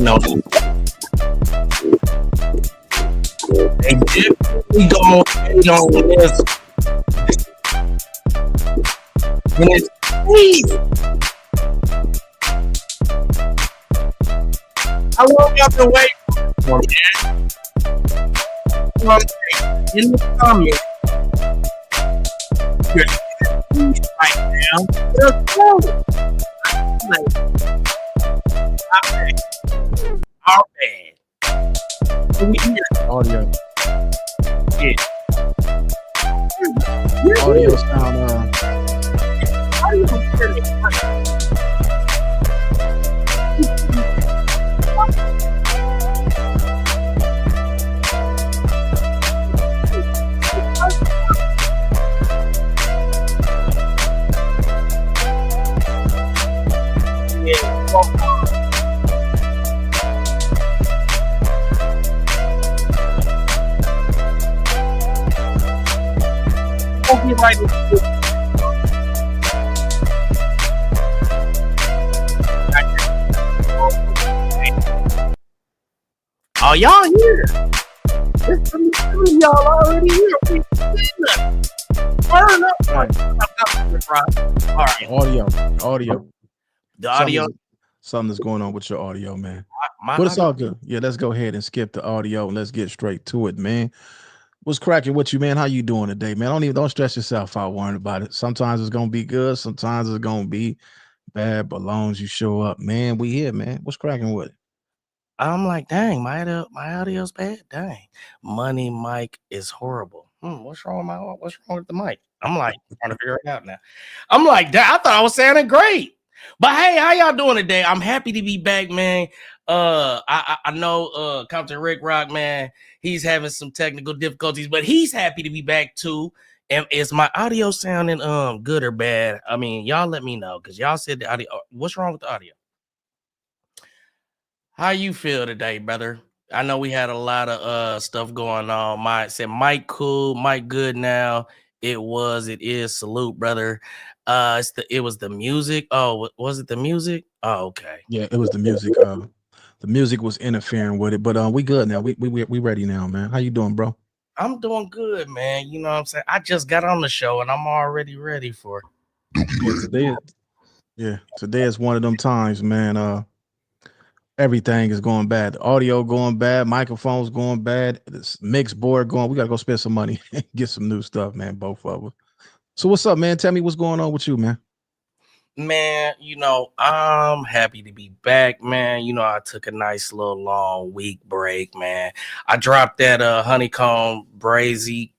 know. They definitely gonna hate on this. And it's crazy. How long y'all been waiting for, man? In the comments, you're right now. Just go. Our bad. So we hear Audio. it. Audio sound. Audio hear it. Oh, y'all here? Y'all already here. Burn up. All right. Audio. The audio. Something's going on with your audio, man. My But it's all good. Yeah, let's go ahead and skip the audio and let's get straight to it, man. What's cracking with you, man? How you doing today, man? Don't stress yourself out worrying about it. Sometimes it's gonna be good, sometimes it's gonna be bad, but long as you show up, man, we here, man. What's cracking with it? I'm like, dang, my audio's bad. Dang, money mic is horrible. What's wrong with the mic? I'm like trying to figure it out now. I'm like, I thought I was sounding great. But hey, how y'all doing today? I'm happy to be back, man. I know Compton Rick Rock, man, he's having some technical difficulties, but he's happy to be back too. And is my audio sounding good or bad? I mean, y'all let me know because y'all said the audio. What's wrong with the audio? How you feel today, brother? I know we had a lot of stuff going on. Mike cool, Mike good now. It is. Salute, brother. It was the music. Oh, was it the music? Oh, okay. Yeah, it was the music. The music was interfering with it, but we good now. We ready now, man. How you doing, bro? I'm doing good, man. You know what I'm saying? I just got on the show and I'm already ready for it. Today is one of them times, man. Everything is going bad. The audio going bad, microphones going bad, this mix board going. We gotta go spend some money and get some new stuff, man. Both of us. So what's up, man? Tell me what's going on with you, man. Man, I'm happy to be back, man. I took a nice little long week break, man. I dropped that honeycomb brazy,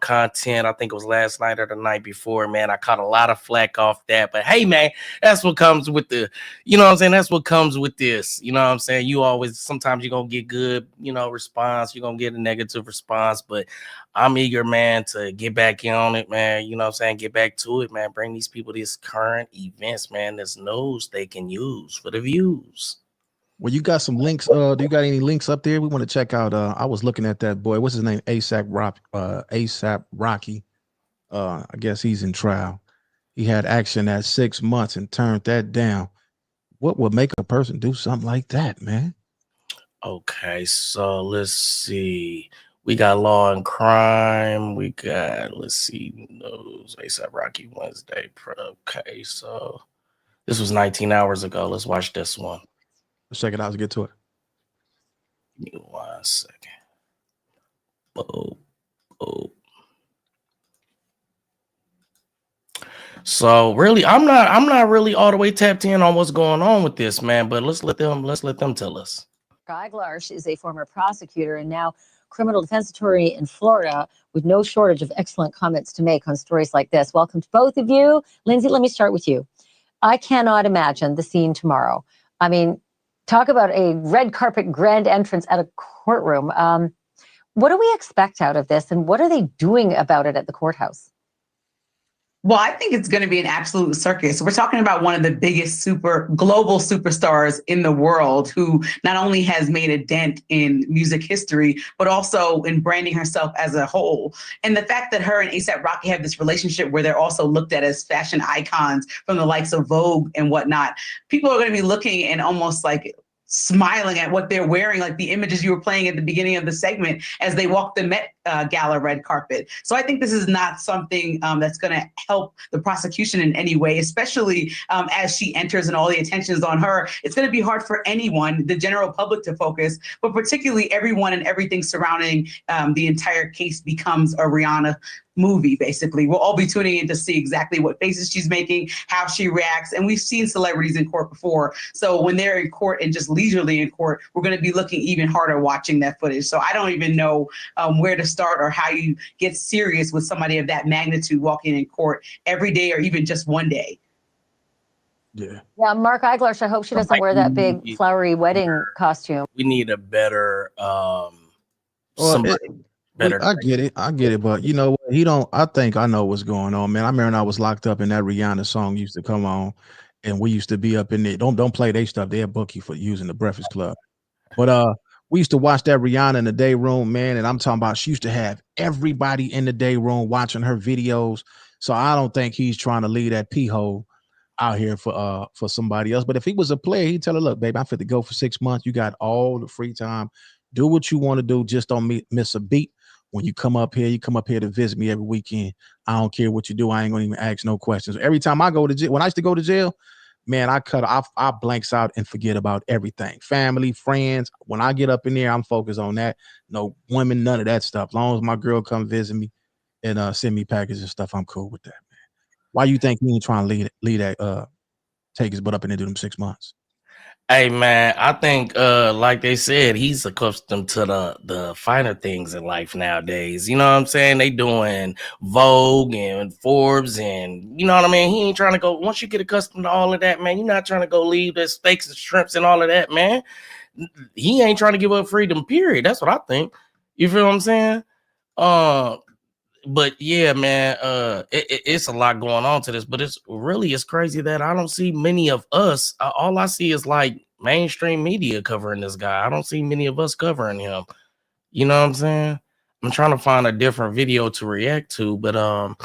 content. I think it was last night or the night before, man. I caught a lot of flack off that. But hey, man, that's what comes with that's what comes with this. You know what I'm saying? Sometimes you're gonna get good, response, you're gonna get a negative response, but I'm eager, man, to get back in on it, man. You know what I'm saying? Get back to it, man. Bring these people these current events, man. This news they can use for the views. Well, you got some links. Do you got any links up there? We want to check out. I was looking at that boy. What's his name? ASAP Rocky. I guess he's in trial. He had action at 6 months and turned that down. What would make a person do something like that, man? Okay, so let's see. We got Law and Crime. We got, let's see, news. ASAP Rocky Wednesday. Okay, so this was 19 hours ago. Let's watch this one. Let's check it out. Let's get to it. Give me 1 second. Oh. So really, I'm not really all the way tapped in on what's going on with this, man. But let's let them tell us. Guy Glarsh is a former prosecutor and now criminal defense attorney in Florida with no shortage of excellent comments to make on stories like this. Welcome to both of you. Lindsay, let me start with you. I cannot imagine the scene tomorrow. I mean, talk about a red carpet grand entrance at a courtroom. What do we expect out of this, and what are they doing about it at the courthouse? Well, I think it's going to be an absolute circus. We're talking about one of the biggest global superstars in the world, who not only has made a dent in music history, but also in branding herself as a whole. And the fact that her and A$AP Rocky have this relationship where they're also looked at as fashion icons from the likes of Vogue and whatnot, people are going to be looking and almost like smiling at what they're wearing, like the images you were playing at the beginning of the segment as they walk the Met Gala red carpet. So I think this is not something that's going to help the prosecution in any way, especially as she enters and all the attention is on her. It's going to be hard for anyone, the general public, to focus, but particularly everyone and everything surrounding the entire case becomes a Rihanna movie. Basically, we'll all be tuning in to see exactly what faces she's making, how she reacts, and we've seen celebrities in court before. So when they're in court and just leisurely in court, we're going to be looking even harder watching that footage. So I don't even know where to start or how you get serious with somebody of that magnitude walking in court every day or even just one day. Yeah. Yeah, Mark Eiglarsh, I hope she doesn't wear that big flowery wedding costume. We need a better better. I get it, but you know what? He don't. I think I know what's going on, man. I remember when I was locked up and that Rihanna song used to come on, and we used to be up in there. Don't play their stuff. They'll book you for using the Breakfast Club. But we used to watch that Rihanna in the day room, man. And I'm talking about she used to have everybody in the day room watching her videos. So I don't think he's trying to leave that pee hole out here for somebody else. But if he was a player, he'd tell her, look, baby, I'm fit to go for 6 months. You got all the free time. Do what you want to do. Just don't miss a beat. When you come up here to visit me every weekend. I don't care what you do. I ain't gonna even ask no questions. Every time I go to jail, when I used to go to jail, man, I blanks out and forget about everything. Family, friends. When I get up in there, I'm focused on that. No women, none of that stuff. As long as my girl come visit me and send me packages and stuff, I'm cool with that, man. Why you think he ain't trying to lead that take his butt up and do them 6 months? Hey man, I think like they said, he's accustomed to the finer things in life nowadays. You know what I'm saying? They doing Vogue and Forbes and you know what I mean? He ain't trying to go once you get accustomed to all of that, man, you're not trying to go leave the steaks and shrimps and all of that, man. He ain't trying to give up freedom, period. That's what I think. You feel what I'm saying? But yeah, man, it's a lot going on to this, but it's crazy that I don't see many of us. All I see is like mainstream media covering this guy. I don't see many of us covering him. You know what I'm saying? I'm trying to find a different video to react to, but I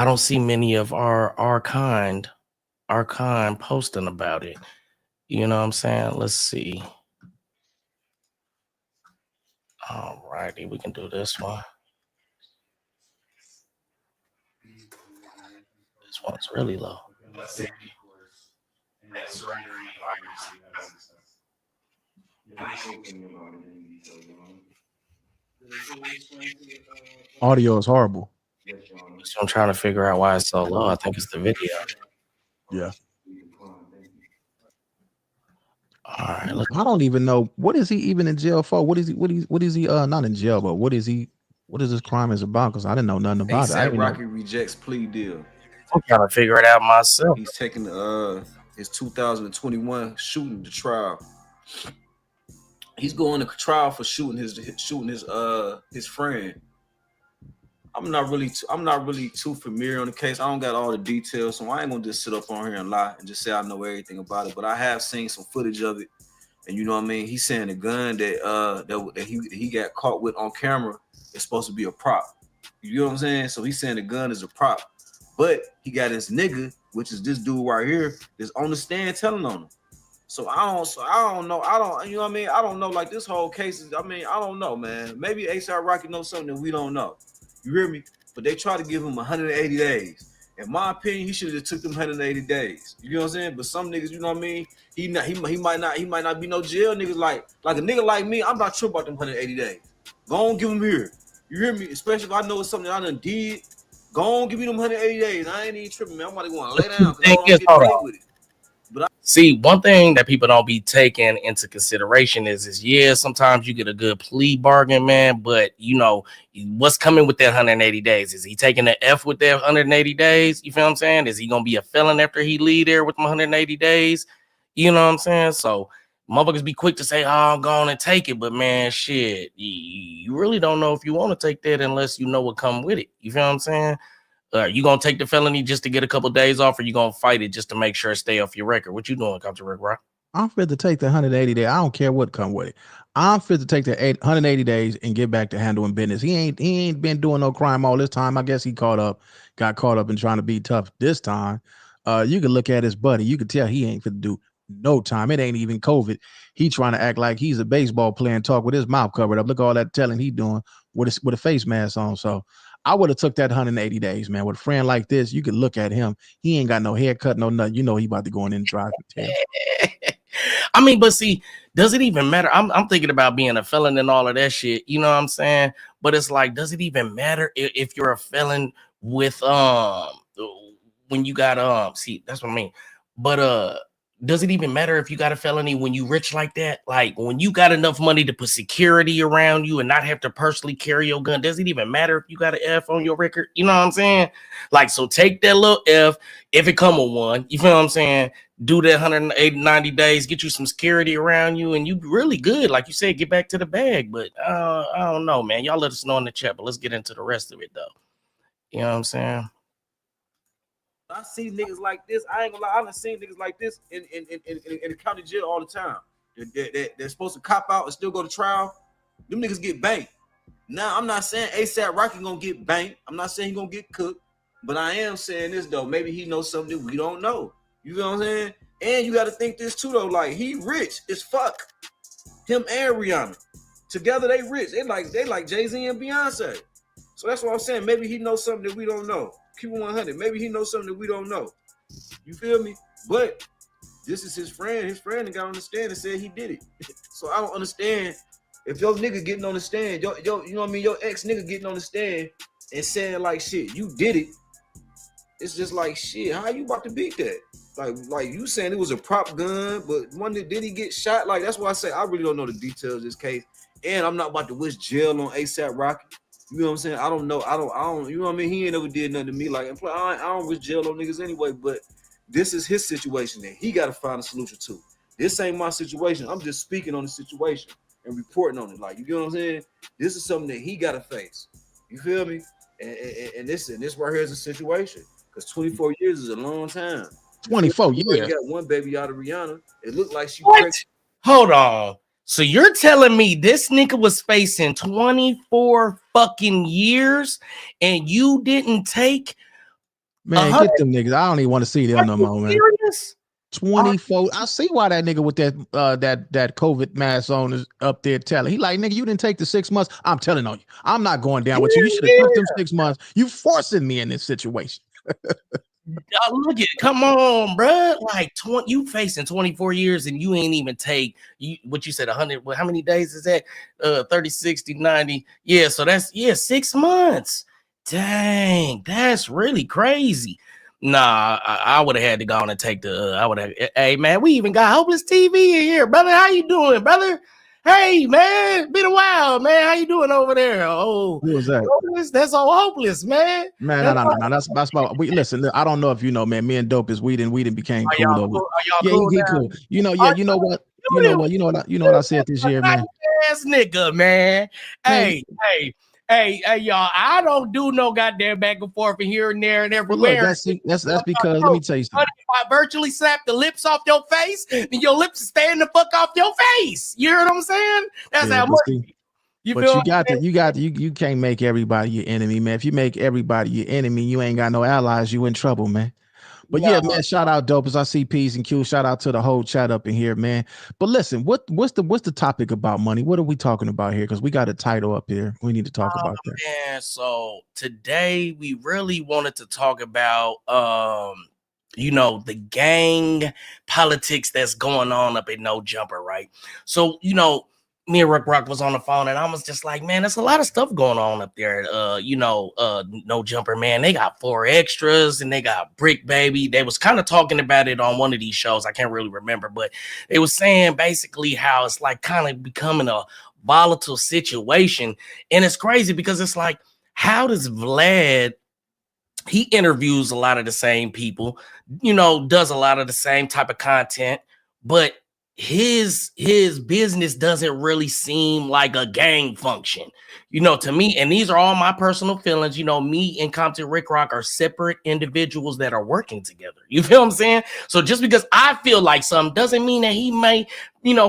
don't see many of our kind posting about it. You know what I'm saying? Let's see. All righty, we can do this one. This one's really low. Audio is horrible. So I'm trying to figure out why it's so low. I think it's the video. Yeah. All right. I don't even know what is he even in jail for. What is he not in jail, but what is this crime is about? Because I didn't know nothing about it. Rocky rejects plea deal. I'm trying to figure it out myself. He's taking his 2021 shooting to trial. He's going to trial for shooting his friend. I'm not really too familiar on the case. I don't got all the details, so I ain't gonna just sit up on here and lie and just say I know everything about it. But I have seen some footage of it, and you know what I mean. He's saying the gun that he got caught with on camera is supposed to be a prop. You know what I'm saying? So he's saying the gun is a prop, but he got his nigga, which is this dude right here, that's on the stand telling on him. So I don't know. You know what I mean? I don't know. Like this whole case is. I mean, I don't know, man. Maybe A$AP Rocky knows something that we don't know. You hear me? But they try to give him 180 days. In my opinion, he should have took them 180 days. You know what I'm saying? But some niggas, you know what I mean? He might not be no jail niggas like a nigga like me. I'm not sure about them 180 days. Go on, give them here. You hear me? Especially if I know it's something that I done did. Go on, give me them 180 days. I ain't even tripping, man. I'm about to go and lay down because I don't get paid with it. See, one thing that people don't be taking into consideration is sometimes you get a good plea bargain, man, but you know what's coming with that 180 days. Is he taking the F with that 180 days? You feel what I'm saying? Is he gonna be a felon after he leave there with 180 days? You know what I'm saying? So motherfuckers be quick to say, "Oh, I'm going to take it," but man, shit, you really don't know if you want to take that unless you know what come with it. You feel what I'm saying? You gonna take the felony just to get a couple of days off, or you gonna fight it just to make sure it stay off your record? What you doing, Country Rick Rock? I'm fit to take the 180 days. I don't care what come with it. I'm fit to take the 180 days and get back to handling business. He ain't been doing no crime all this time. I guess he got caught up in trying to be tough this time. You can look at his buddy. You can tell he ain't fit to do no time. It ain't even COVID. He trying to act like he's a baseball player and talk with his mouth covered up. Look at all that telling he doing with a face mask on. So I would have took that 180 days, man. With a friend like this, you could look at him. He ain't got no haircut, no nothing. You know he about to go in and drive for tail. I mean, but see, does it even matter? I'm thinking about being a felon and all of that shit. You know what I'm saying? But it's like, does it even matter if you're a felon with when you got see, that's what I mean. But does it even matter if you got a felony when you rich like that? Like when you got enough money to put security around you and not have to personally carry your gun, does it even matter if you got an F on your record? You know what I'm saying? Like, so take that little F if it come with one, you feel what I'm saying? Do that 180, 90 days, get you some security around you, and you really good. Like you said, get back to the bag. But I don't know, man. Y'all let us know in the chat, but let's get into the rest of it, though. You know what I'm saying? I see niggas like this. I ain't gonna lie. I done seen niggas like this in the county jail all the time. They're supposed to cop out and still go to trial. Them niggas get banked. Now, I'm not saying ASAP Rocky gonna get banked. I'm not saying he gonna get cooked. But I am saying this, though. Maybe he knows something that we don't know. You know what I'm saying? And you got to think this, too, though. Like, he rich as fuck. Him and Rihanna. Together, they rich. They like Jay-Z and Beyonce. So that's what I'm saying. Maybe he knows something that we don't know. Keep it 100. Maybe he knows something that we don't know. You feel me? But this is his friend. His friend got on the stand and said he did it. So I don't understand if your nigga getting on the stand, you know what I mean? Your ex nigga getting on the stand and saying like, shit, you did it. It's just like, shit, how you about to beat that? Like you saying it was a prop gun, but did he get shot? Like, that's why I say I really don't know the details of this case. And I'm not about to wish jail on ASAP Rocky. You know what I'm saying? I don't know. I don't, you know what I mean? He ain't never did nothing to me. Like, I don't wish jail on niggas anyway, but this is his situation that he got to find a solution to. This ain't my situation. I'm just speaking on the situation and reporting on it. Like, you know what I'm saying? This is something that he got to face. You feel me? And this right here is a situation. Because 24 years is a long time. 24 years. Got one baby out of Rihanna. It looked like she. What? Hold on. So you're telling me this nigga was facing 24 fucking years and you didn't take? Man, get them niggas. I don't even want to see them no more, man. Serious? 24. I see why that nigga with that COVID mask on is up there telling. He like, nigga, you didn't take the 6 months. I'm telling on you. I'm not going down with you. You should have took them 6 months. You forcing me in this situation. Look at, come on, bro. Like, you facing 24 years and you ain't even take what you said 100. How many days is that? 30, 60, 90. Yeah, so that's 6 months. Dang, that's really crazy. Nah, I would have had to go on and take the. I would have. Hey, man, we even got Hopeless TV in here, brother. How you doing, brother? Hey, man, been a while, man. How you doing over there? Oh, who was that? Hopeless? That's all Hopeless, man. Man, no. That's about. Listen. I don't know if you know, man. Me and Dope is we didn't became cool though. Cool? Yeah, cool, he cool. You know, yeah. You know what? You know what I said this year, man. Ass nigga, man. Hey, y'all. I don't do no goddamn back and forth and here and there and everywhere. Well, look, that's because let me tell you something. If I virtually slap the lips off your face, then your lips are staying the fuck off your face. You hear what I'm saying? That's how much. You can't make everybody your enemy, man. If you make everybody your enemy, you ain't got no allies. You in trouble, man. But yeah, man, shout out Dope as I see P's and Q's. Shout out to the whole chat up in here, man. But listen, what's the topic about money? What are we talking about here? Because we got a title up here. We need to talk about that. Man, so today we really wanted to talk about the gang politics that's going on up in No Jumper, right? So, me and Rick Rock was on the phone and I was just like, man, there's a lot of stuff going on up there. No Jumper, man. They got 4 extras and they got Brick Baby. They was kind of talking about it on one of these shows. I can't really remember, but they was saying basically how it's like kind of becoming a volatile situation. And it's crazy because it's like, how does Vlad, he interviews a lot of the same people, does a lot of the same type of content, but his business doesn't really seem like a gang function, to me. And these are all my personal feelings. Me and Compton Rick Rock are separate individuals that are working together. You feel what I'm saying? So just because I feel like something doesn't mean that he may,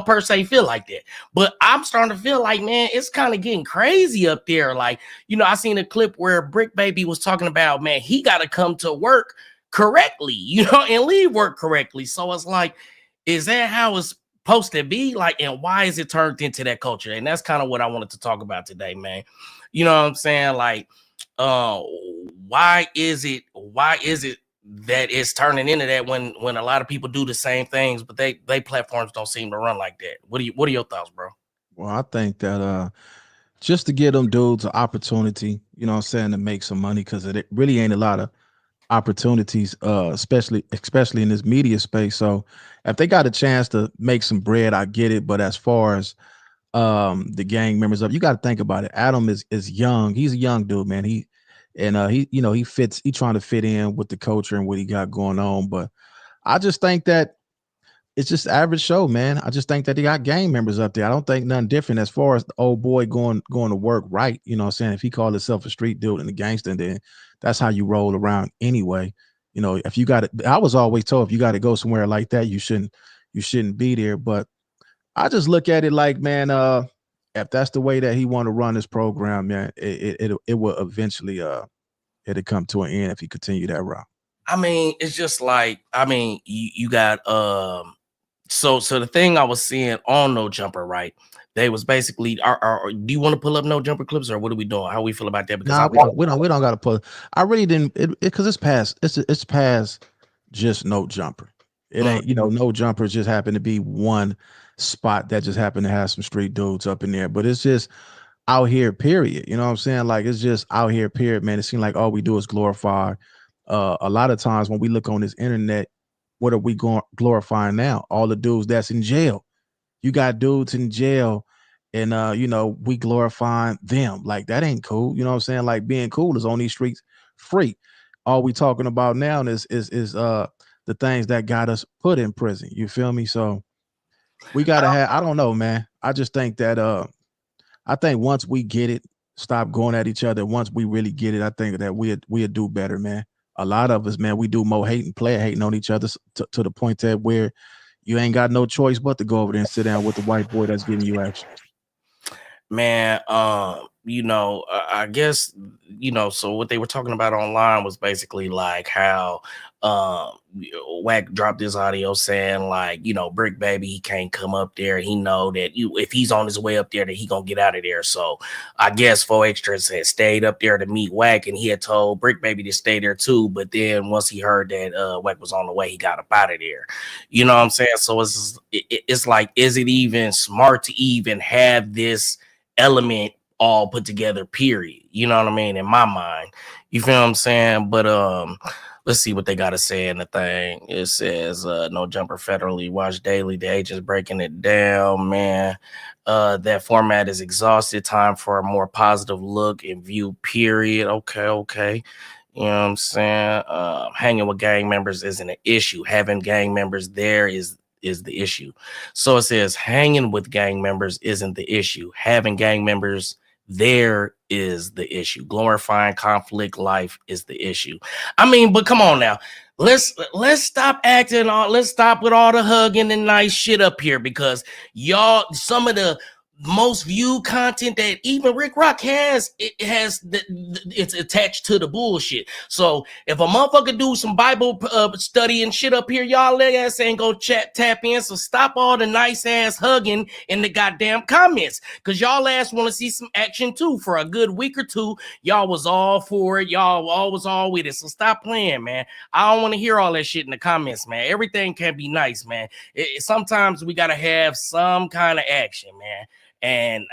per se feel like that. But I'm starting to feel like, man, it's kind of getting crazy up there. Like, I seen a clip where Brick Baby was talking about, man, he got to come to work correctly, and leave work correctly. So it's like, Is that how it's supposed to be? Like, and why is it turned into that culture? And that's kind of what I wanted to talk about today, man. You know what I'm saying? Like, uh, why is it that it's turning into that when a lot of people do the same things, but they platforms don't seem to run like that? What are your thoughts, bro? Well, I think that just to give them dudes an opportunity, you know what I'm saying, to make some money, because it really ain't a lot of opportunities, especially in this media space. So if they got a chance to make some bread, I get it. But as far as the gang members up, you got to think about it. Adam is young. He's a young dude, man. He you know, he trying to fit in with the culture and what he got going on. But I just think that it's just average show, man. I just think that he got gang members up there. I don't think nothing different as far as the old boy going to work right. You know what I'm saying? If he called himself a street dude and a gangster, then that's how you roll around anyway. You know, if you got it, I was always told if you got to go somewhere like that, you shouldn't be there. But I just look at it like, man, if that's the way that he want to run this program, man, it will eventually it'll come to an end if he continue that route. I mean, it's just like, I mean, you got so the thing I was seeing on No Jumper, right? They was basically, do you want to pull up No Jumper clips, or what are we doing? How we feel about that? Because Nah, we don't got to put. I really didn't, because it's past. It's past just no jumper. It Mm, ain't, no jumper just happened to be one spot that just happened to have some street dudes up in there. But it's just out here, period. You know what I'm saying? Like, it's just out here, period, man. It seems like all we do is glorify. A lot of times when we look on this internet, what are we going glorifying now? All the dudes that's in jail. You got dudes in jail, and we glorifying them. Like, that ain't cool. You know what I'm saying? Like, being cool is on these streets free. All we talking about now is the things that got us put in prison. You feel me? So we gotta have, I don't know, man. I just think that I think once we get it, stop going at each other. Once we really get it, I think that we'll do better, man. A lot of us, man, we do more hating, player hating on each other to the point that where you ain't got no choice but to go over there and sit down with the white boy that's giving you action. man, I guess, so what they were talking about online was basically like how Wack dropped this audio saying, like, Brick Baby, he can't come up there. He know that if he's on his way up there, that he gonna get out of there. So I guess Four Extras had stayed up there to meet Wack, and he had told Brick Baby to stay there too. But then once he heard that Wack was on the way, he got up out of there. You know what I'm saying? So it's like, is it even smart to even have this element all put together, period? You know what I mean? In my mind, you feel what I'm saying? But let's see what they got to say in the thing. It says No Jumper federally watched daily. The agents breaking it down, man. That format is exhausted. Time for a more positive look and view, period. Okay. You know what I'm saying? Hanging with gang members isn't an issue. Having gang members there is the issue. So it says hanging with gang members isn't the issue. Having gang members there is the issue. Glorifying conflict life is the issue. I mean, but come on now. Let's stop acting all, let's stop with all the hugging and nice shit up here, because y'all, some of the most viewed content that even Rick Rock has, it's attached to the bullshit. So if a motherfucker do some Bible study and shit up here, y'all let ass ain't go tap in. So stop all the nice ass hugging in the goddamn comments, because y'all ass want to see some action too. For a good week or two, y'all was all for it. Y'all always all with it. So stop playing, man. I don't want to hear all that shit in the comments, man. Everything can be nice, man. Sometimes we gotta have some kind of action, man. And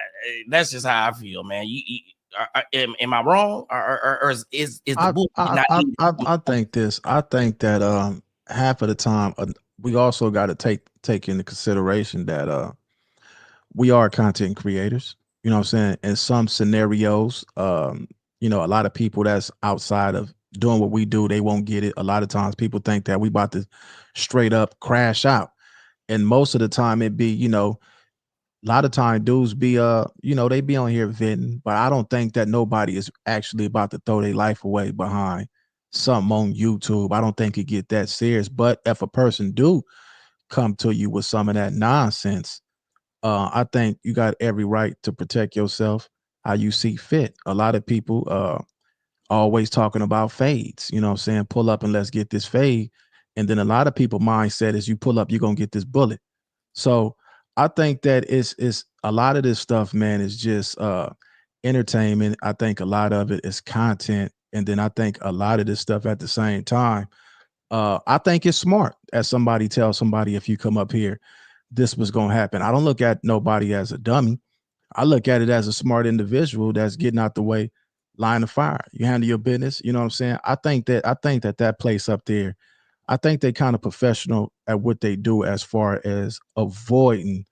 that's just how I feel, man. Am I wrong, or is the book not? I think this. I think that half of the time we also got to take into consideration that we are content creators. You know what I'm saying? In some scenarios, a lot of people that's outside of doing what we do, they won't get it. A lot of times people think that we about to straight up crash out. And most of the time it be, a lot of time dudes be they be on here venting, but I don't think that nobody is actually about to throw their life away behind something on YouTube. I don't think it get that serious. But if a person do come to you with some of that nonsense, I think you got every right to protect yourself how you see fit. A lot of people always talking about fades, you know what I'm saying? Pull up and let's get this fade. And then a lot of people mindset is you pull up, you're gonna get this bullet. So I think that it's a lot of this stuff, man, is just entertainment. I think a lot of it is content. And then I think a lot of this stuff at the same time, I think it's smart as somebody tells somebody, if you come up here, this was gonna happen. I don't look at nobody as a dummy. I look at it as a smart individual that's getting out the way, line of fire. You handle your business. You know what I'm saying? I think that place up there, I think they kind of professional at what they do as far as avoiding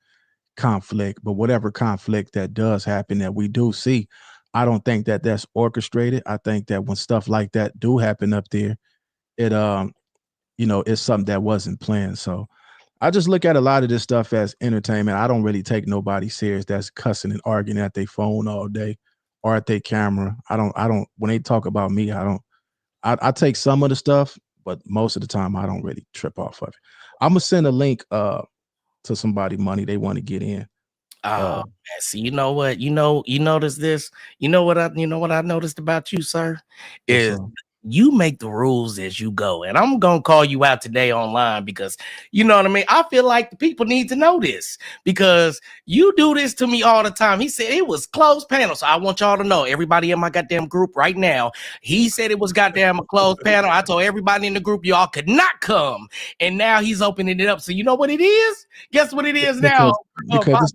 conflict. But whatever conflict that does happen that we do see, I don't think that that's orchestrated. I think that when stuff like that do happen up there, it it's something that wasn't planned. So I just look at a lot of this stuff as entertainment. I don't really take nobody serious that's cussing and arguing at their phone all day or at their camera. I don't when they talk about me, I take some of the stuff, but most of the time I don't really trip off of it. I'm gonna send a link to somebody money they want to get in. Oh man, see, you know what? You notice this. You know what I noticed about you, sir, What's is you make the rules as you go. And I'm gonna call you out today online because you know what I mean. I feel like the people need to know this because you do this to me all the time. He said it was closed panel, so I want y'all to know, everybody in my goddamn group right now. He said it was goddamn a closed panel. I told everybody in the group y'all could not come, and now he's opening it up. So you know what it is? Guess what it is now? Because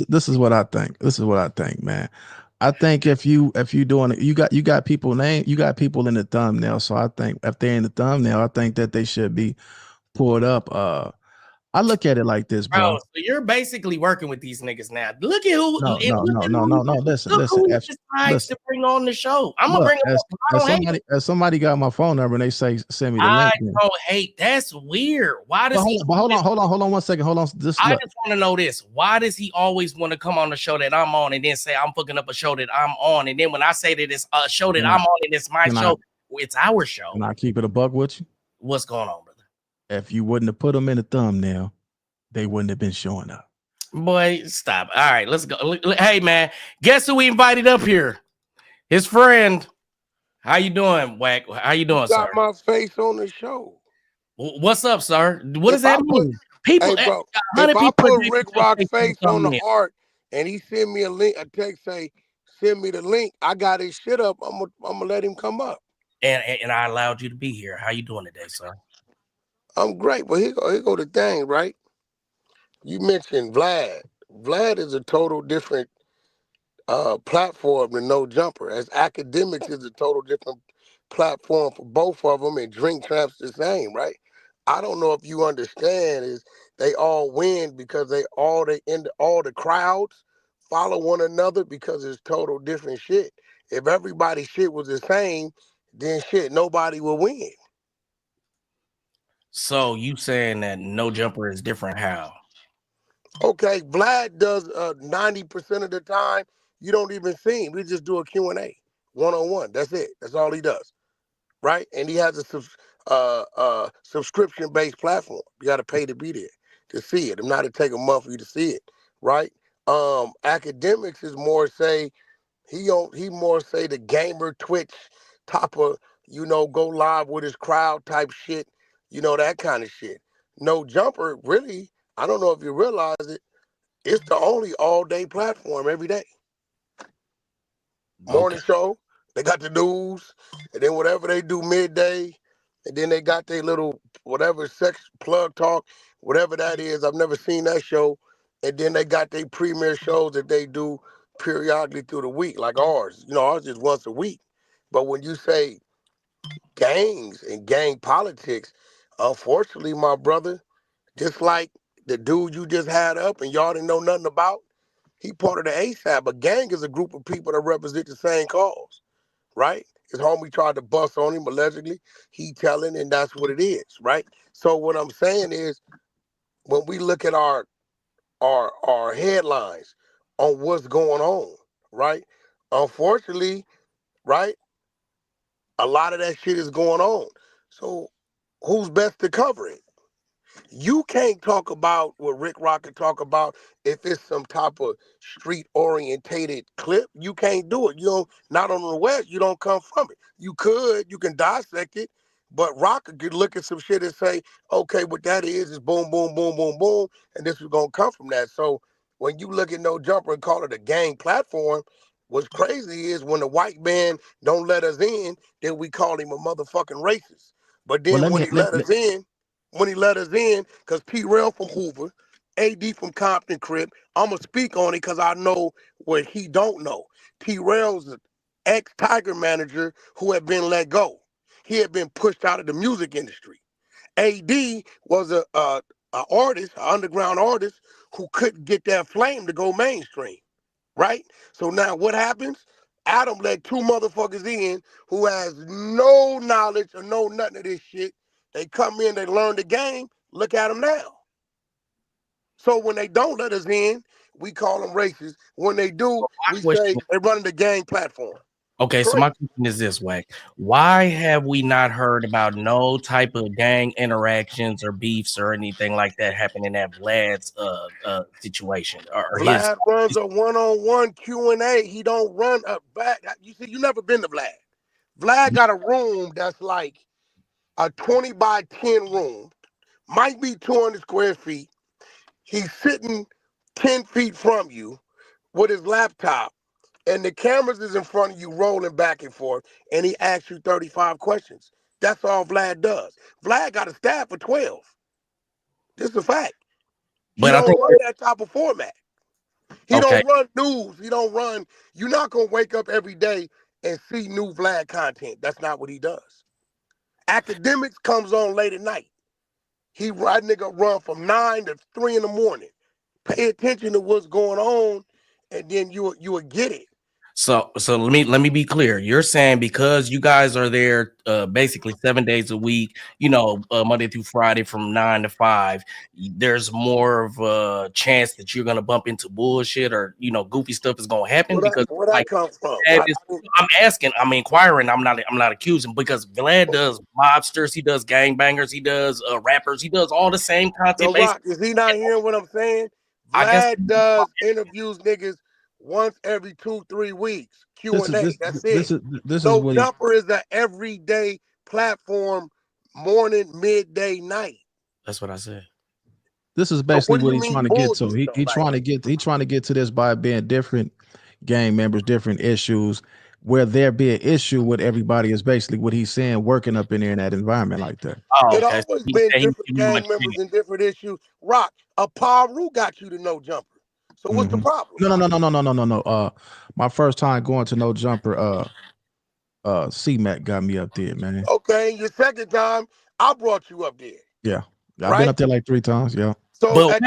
this is what I think. This is what I think, man. I think if you doing it, you got people name, you got people in the thumbnail. So I think if they're in the thumbnail, I think that they should be pulled up. I look at it like this, Bro, bro. so you're basically working with these niggas now. Look at who No, and no, look no, at no, who no, no. Listen, look listen. who he decides Listen. to bring on the show. I'm gonna Look, bring him as up. I don't hate it. somebody got my phone number and they say send me the I link. Then. don't hate. That's weird. Why But does he hold on 1 second. Hold on. Just I look. just want to know this. Why does he always want to come on the show that I'm on and then say I'm fucking up a show that I'm on? And then when I say that it's a show that Can I I'm on and it's my can I show, it's our show. can I keep it a buck with you? What's going on, brother? If you wouldn't have put them in the thumbnail, they wouldn't have been showing up. Boy, stop. All right, let's go. Hey, man, guess who we invited up here? His friend. How you doing, Wack? How you doing, sir? Got my face on the show. What's up, sir? What does If I that put, mean? People, hey bro, if 100 I people are put digging Rick your Rock face in the face on the thumbnail. heart and he send me a text say, send me the link, I got his shit up, I'm gonna let him come up. And I allowed you to be here. How you doing today, sir? I'm great, but here go the thing, right? You mentioned Vlad. Vlad is a total different platform than No Jumper. As academics is a total different platform for both of them, and Drink Tramp's the same, right? I don't know if you understand is they all win because all the crowds follow one another because it's total different shit. If everybody's shit was the same, then shit nobody will win. So you saying that No Jumper is different? How? Okay, Vlad does 90% of the time. You don't even see him. We just do a Q&A, one-on-one. That's it. That's all he does, right? And he has a subscription-based platform. You got to pay to be there to see it. I'm not to take a month for you to see it, right? Academics is more say he more say the gamer Twitch type of go live with his crowd type shit, that kind of shit. No Jumper really. I don't know if you realize it. It's the only all day platform every day. Okay. Morning show, they got the news, and then whatever they do midday, and then they got their little whatever sex plug talk, whatever that is. I've never seen that show. And then they got their premiere shows that they do periodically through the week, like ours. Ours is once a week. But when you say gangs and gang politics, unfortunately, my brother, just like the dude you just had up and y'all didn't know nothing about, he part of the ASAP. A gang is a group of people that represent the same cause, right? His homie tried to bust on him allegedly. He telling, and that's what it is, right? So what I'm saying is, when we look at our headlines on what's going on, right? Unfortunately, right, a lot of that shit is going on. So who's best to cover it? You can't talk about what Rick Rock can talk about if it's some type of street orientated clip. You can't do it. You don't, not on the West, you don't come from it. You can dissect it, But Rock could look at some shit and say, okay, what that is boom, boom, boom, boom, boom, and this was gonna come from that. So when you look at No Jumper and call it a gang platform, what's crazy is when the white man don't let us in, then we call him a motherfucking racist. But Well, then when he let us in, because T Rail from Hoover, AD from Compton Crib, I'ma speak on it because I know what he don't know. T Rail's an ex-Tiger manager who had been let go. He had been pushed out of the music industry. AD was a artist, an underground artist who couldn't get that flame to go mainstream, right? So now what happens? Adam let two motherfuckers in who has no knowledge or know nothing of this shit. They come in, they learn the game. Look at them now. So when they don't let us in, we call them racist. When they do, we say they're running the gang platform. Okay, so my question is this, Wack. Why have we not heard about no type of gang interactions or beefs or anything like that happening at Vlad's situation or his? Vlad runs a one-on-one Q&A. He don't run a back. You see, you never been to Vlad. Vlad got a room that's like a 20 by 10 room, might be 200 square feet. He's sitting 10 feet from you with his laptop, and the cameras is in front of you rolling back and forth, and he asks you 35 questions. That's all Vlad does. Vlad got a staff of 12. This is a fact. He don't run that type of format. He don't run news. He don't run. You're not going to wake up every day and see new Vlad content. That's not what he does. Academics comes on late at night. That nigga run from 9 to 3 in the morning. Pay attention to what's going on, and then you will get it. So let me be clear. You're saying because you guys are there basically 7 days a week, Monday through Friday from 9 to 5, there's more of a chance that you're gonna bump into bullshit or goofy stuff is gonna happen because where that come from? I'm asking, I'm inquiring, I'm not accusing because Vlad does mobsters, he does gangbangers, he does rappers, he does all the same content. So Rock, is he not hearing what I'm saying? Vlad does interviews niggas once every 2-3 weeks. Q&A. That's it. No Jumper is an everyday platform, morning, midday, night. That's what I said. This is basically what he's trying to get to. He trying to get to this by being different gang members, different issues. Where there be an issue with everybody is basically what he's saying, working up in there in that environment like that. Oh, it always been different gang members and different issues. Rock, a Paru got you to No Jumper. So what's the problem? No. My first time going to No Jumper, C-Mac got me up there, man. Okay, your second time, I brought you up there. Yeah. I've been up there like 3 times, yeah. So but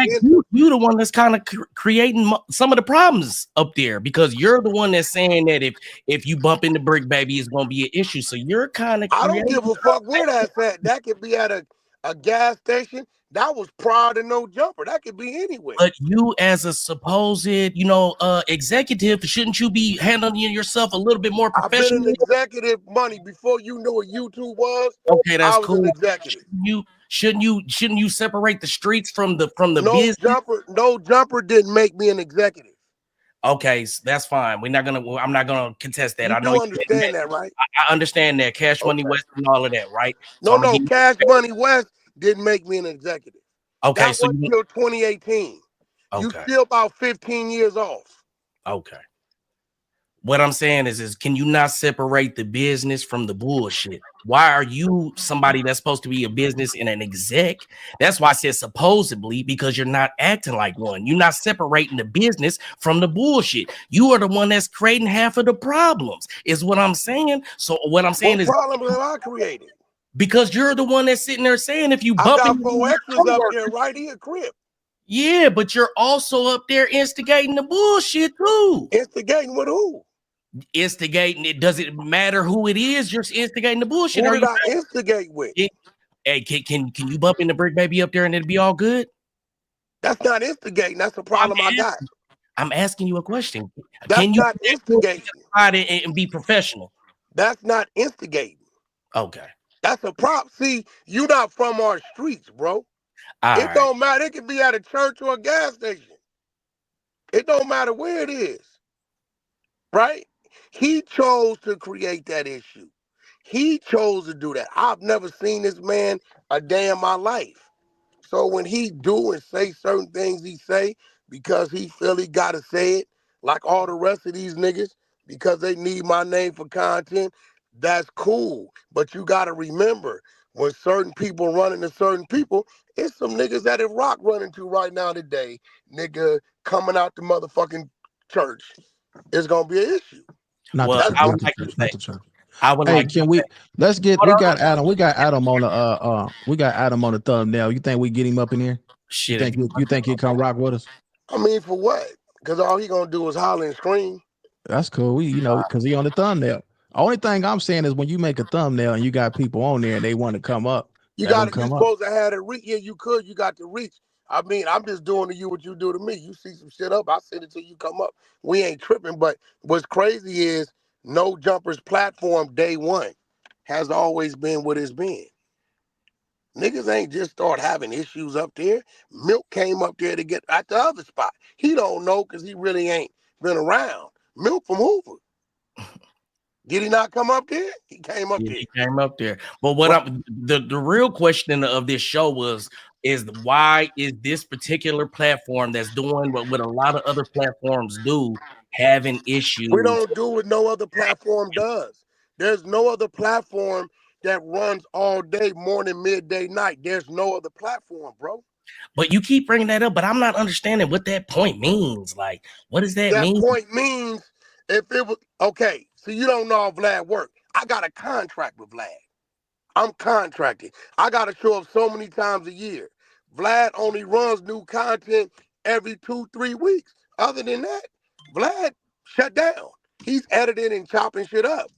you the one that's kind of creating some of the problems up there because you're the one that's saying that if you bump into Brick Baby, it's going to be an issue. So you're kind of I don't give a fuck where that's at. That could be at a gas station. That was prior to No Jumper. That could be anywhere. But you as a supposed, executive, shouldn't you be handling yourself a little bit more professional? I've been an executive money before you knew what YouTube was. Okay, that's cool. An executive. Shouldn't you separate the streets from the business? No Jumper didn't make me an executive. Okay, so that's fine. I'm not gonna contest that. You I know you understand that, right? I understand that. Cash Money West and all of that, right? So no, Cash Money West didn't make me an executive. Okay, that was until 2018. Okay. You still about 15 years off. Okay. What I'm saying is can you not separate the business from the bullshit? Why are you somebody that's supposed to be a business and an exec? That's why I said supposedly, because you're not acting like one. You're not separating the business from the bullshit. You are the one that's creating half of the problems, is what I'm saying. So what I'm saying what problem have I created? Because you're the one that's sitting there saying if you bump I got 4 extras up there right here, crib. Yeah, but you're also up there instigating the bullshit too. Instigating with who? Instigating it doesn't matter who it is. You're instigating the bullshit. Who did I instigate with? Hey, can you bump in the Brick Baby up there and it'll be all good? That's not instigating. That's the problem I got. I'm asking you a question. Can you not instigate and be professional? That's not instigating. Okay. That's a prop. See, you not from our streets, bro. It don't matter. It could be at a church or a gas station. It don't matter where it is. Right? He chose to create that issue. He chose to do that. I've never seen this man a day in my life. So when he do and say certain things he say because he feel he gotta say it, like all the rest of these niggas, because they need my name for content, that's cool. But you gotta remember, when certain people run into certain people, it's some niggas that if Rock running to right now today, nigga coming out the motherfucking church, it's gonna be an issue. Not the Well, church. I Not would the like to church. say, Not the church. I would Hey, like to can we? say, Let's get. hold We on, got Adam. We got Adam on the. We got Adam on the thumbnail. You think we get him up in here? You shit. think? You think he'd come rock with us? I mean, for what? Because all he gonna do is holler and scream. That's cool. We, because he on the thumbnail. Only thing I'm saying is when you make a thumbnail and you got people on there and they want to come up, You let them you come up. supposed to have it reach. Yeah, you could. You got to reach. I mean, I'm just doing to you what you do to me. You see some shit up, I send it till you come up. We ain't tripping. But what's crazy is No Jumper's platform day one has always been what it's been. Niggas ain't just start having issues up there. Milk came up there to get at the other spot. He don't know because he really ain't been around. Milk from Hoover. Did he not come up there? He came up Yeah, there. he came up there. But what Right. I'm the real question of this show is why is this particular platform that's doing what a lot of other platforms do having We issues? don't do what no other platform does. There's no other platform that runs all day, morning, midday, night. There's no other platform, bro. But you keep bringing that up, but I'm not understanding what that point means. Like, what does that That mean? point means if it was okay, so you don't know how Vlad worked. I got a contract with Vlad. I'm contracted. I got to show up so many times a year. Vlad only runs new content every 2-3 weeks. Other than that, Vlad shut down. He's editing and chopping shit up.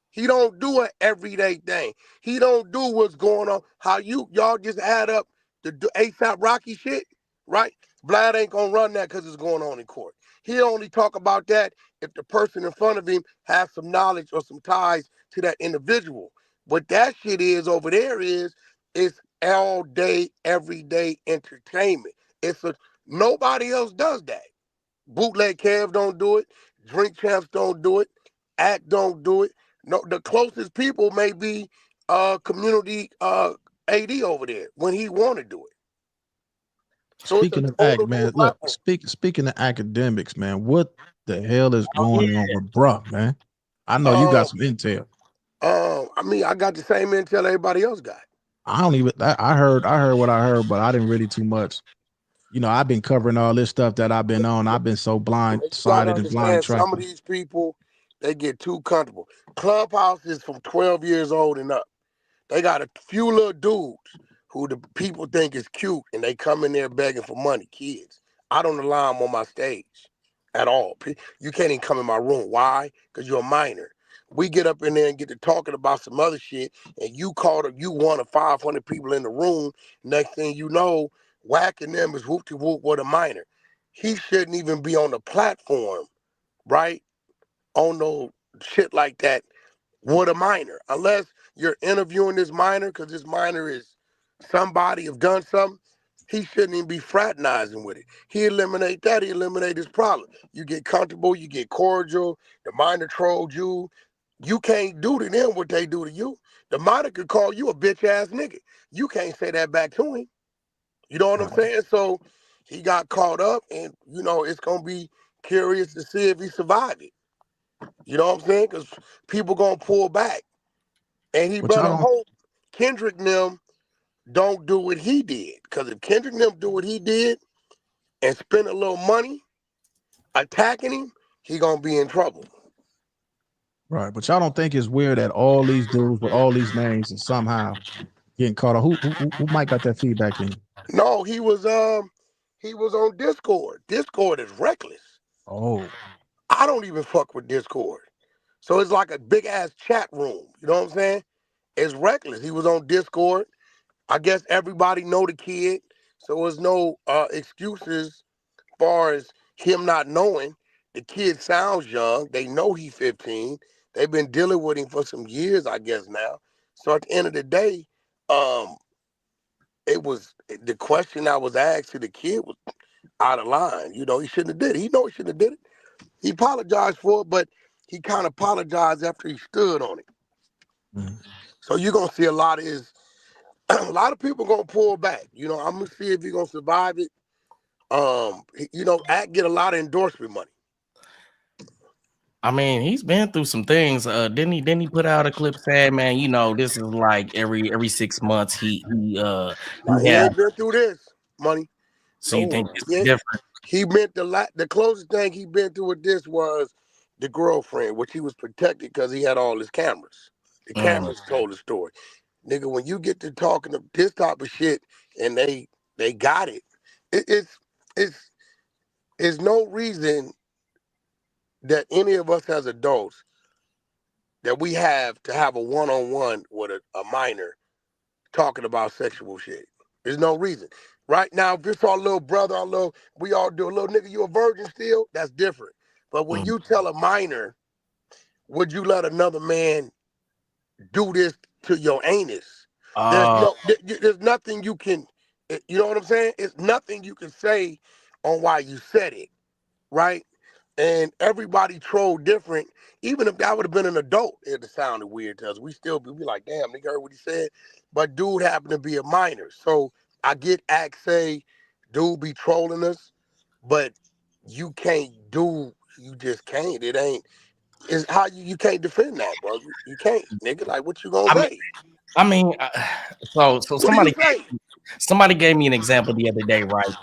He don't do an everyday thing. He don't do what's going on. How y'all just add up the ASAP Rocky shit, right? Vlad ain't gonna run that because it's going on in court. He only talk about that if the person in front of him has some knowledge or some ties to that individual. What that shit is over there is it's all day, everyday entertainment. Nobody else does that. Bootleg Kev don't do it. Drink Champs don't do it. Act don't do it. No, the closest people may be community AD over there when he want to do it. So it's a Speaking of act, total new man, look, platform. speaking of academics, man, what the hell is Oh, going on with bruh, man? I know you got Um, some intel. I mean, I got the same intel everybody else got. I don't even. I heard what I heard, but I didn't really too much. I've been covering all this stuff that I've been on. I've been so You gotta blindsided and blind understand, some tracked. of these people, they get too comfortable. Clubhouse is from 12 years old and up. They got a few little dudes who the people think is cute and they come in there begging for money, kids. I don't allow them on my stage at all. You can't even come in my room. Why? Because you're a minor. We get up in there and get to talking about some other shit, and you called up, you one of 500 people in the room. Next thing you know, WACK and them is whoop-de-whoop with a minor. He shouldn't even be on the platform, right? On no shit like that with a minor, unless you're interviewing this minor because this minor is somebody have done something. He shouldn't even be fraternizing with it. He eliminate that. He eliminate his problem. You get comfortable. You get cordial. The minor trolled you. You can't do to them what they do to you. The minor could call you a bitch ass nigga. You can't say that back to him. You know what I'm saying? So he got caught up, and it's gonna be curious to see if he survived it. You know what I'm saying? Because people gonna pull back. And he Which I better don't. hope Kendrick and them don't do what he did. Because if Kendrick and them do what he did and spend a little money attacking him, he gonna be in trouble. Right, but y'all don't think it's weird that all these dudes with all these names and somehow getting caught up. Who might got that feedback in? No, he was on Discord. Discord is reckless. Oh, I don't even fuck with Discord. So it's like a big ass chat room. You know what I'm saying? It's reckless. He was on Discord. I guess everybody know the kid. So there's no excuses far as him not knowing. The kid sounds young. They know he's 15. They've been dealing with him for some years, I guess now. So at the end of the day, um, it was the question I was asked to the kid was out of line. He shouldn't have did it. He know he shouldn't have did it. He apologized for it, but he kind of apologized after he stood on it. Mhm. So you're gonna see a lot of his. A lot of people gonna pull back. You know, I'm gonna see if he's gonna survive it. You know, Act get a lot of endorsement money. I mean, he's been through some things. Didn't he put out a clip saying, man, you know, this is like every 6 months Like, he he had. ain't been through this money. So you No, think it's yeah. different? He meant the closest thing he been through with this was the girlfriend, which he was protected because he had all his cameras. The Mm. cameras told the story. Nigga, when you get to talking of this type of shit and they got it, it it's it's no reason that any of us as adults that we have to have a one-on-one with a minor talking about sexual shit. There's no reason. Right now, if it's our little brother, we all do a little nigga, you a virgin still? That's different. But when Mm. you tell a minor, would you let another man do this to your anus? Uh, There's nothing you can, you know what I'm saying? It's nothing you can say on why you said it, right? And everybody trolled different. Even if that would have been an adult, it'd have sounded weird to us. We still be like, damn, nigga heard what he said. But dude happened to be a minor. So I get Act say, dude be trolling us, but you can't you just can't. It ain't, it's how you can't defend that, bro. You can't, nigga. Like, what you gonna I mean, say? I mean, so What do you say? somebody gave me an example the other day, right?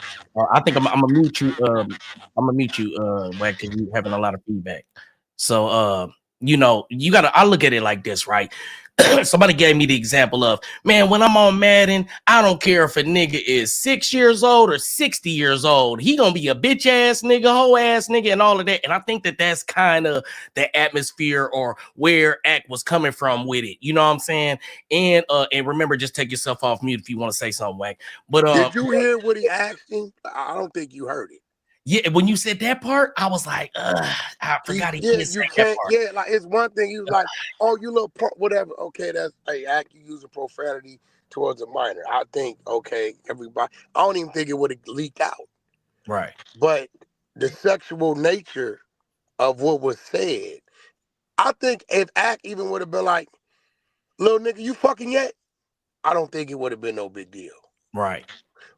I think I'm gonna mute you. I'm gonna mute you, Wack, because you having a lot of feedback. So, you know, you gotta. I look at it like this, right? Somebody gave me the example of, man, when I'm on Madden, I don't care if a nigga is 6 years old or 60 years old. He gonna be a bitch ass nigga, hoe ass nigga, and all of that. And I think that that's kind of the atmosphere or where Act was coming from with it. You know what I'm saying? And remember, just take yourself off mute if you want to say something, Wack. But Did you hear what he asked him? I don't think you heard it. yeah, when you said that part, I was like, I forgot he did say You that can't. part. Yeah, like it's one thing. He was like, "Oh, you little punk, whatever." Okay, that's hey, Act. You using profanity towards a minor. I think okay, everybody. I don't even think it would have leaked out. Right. But the sexual nature of what was said, I think if Act even would have been like, "Little nigga, you fucking yet?" I don't think it would have been no big deal. Right.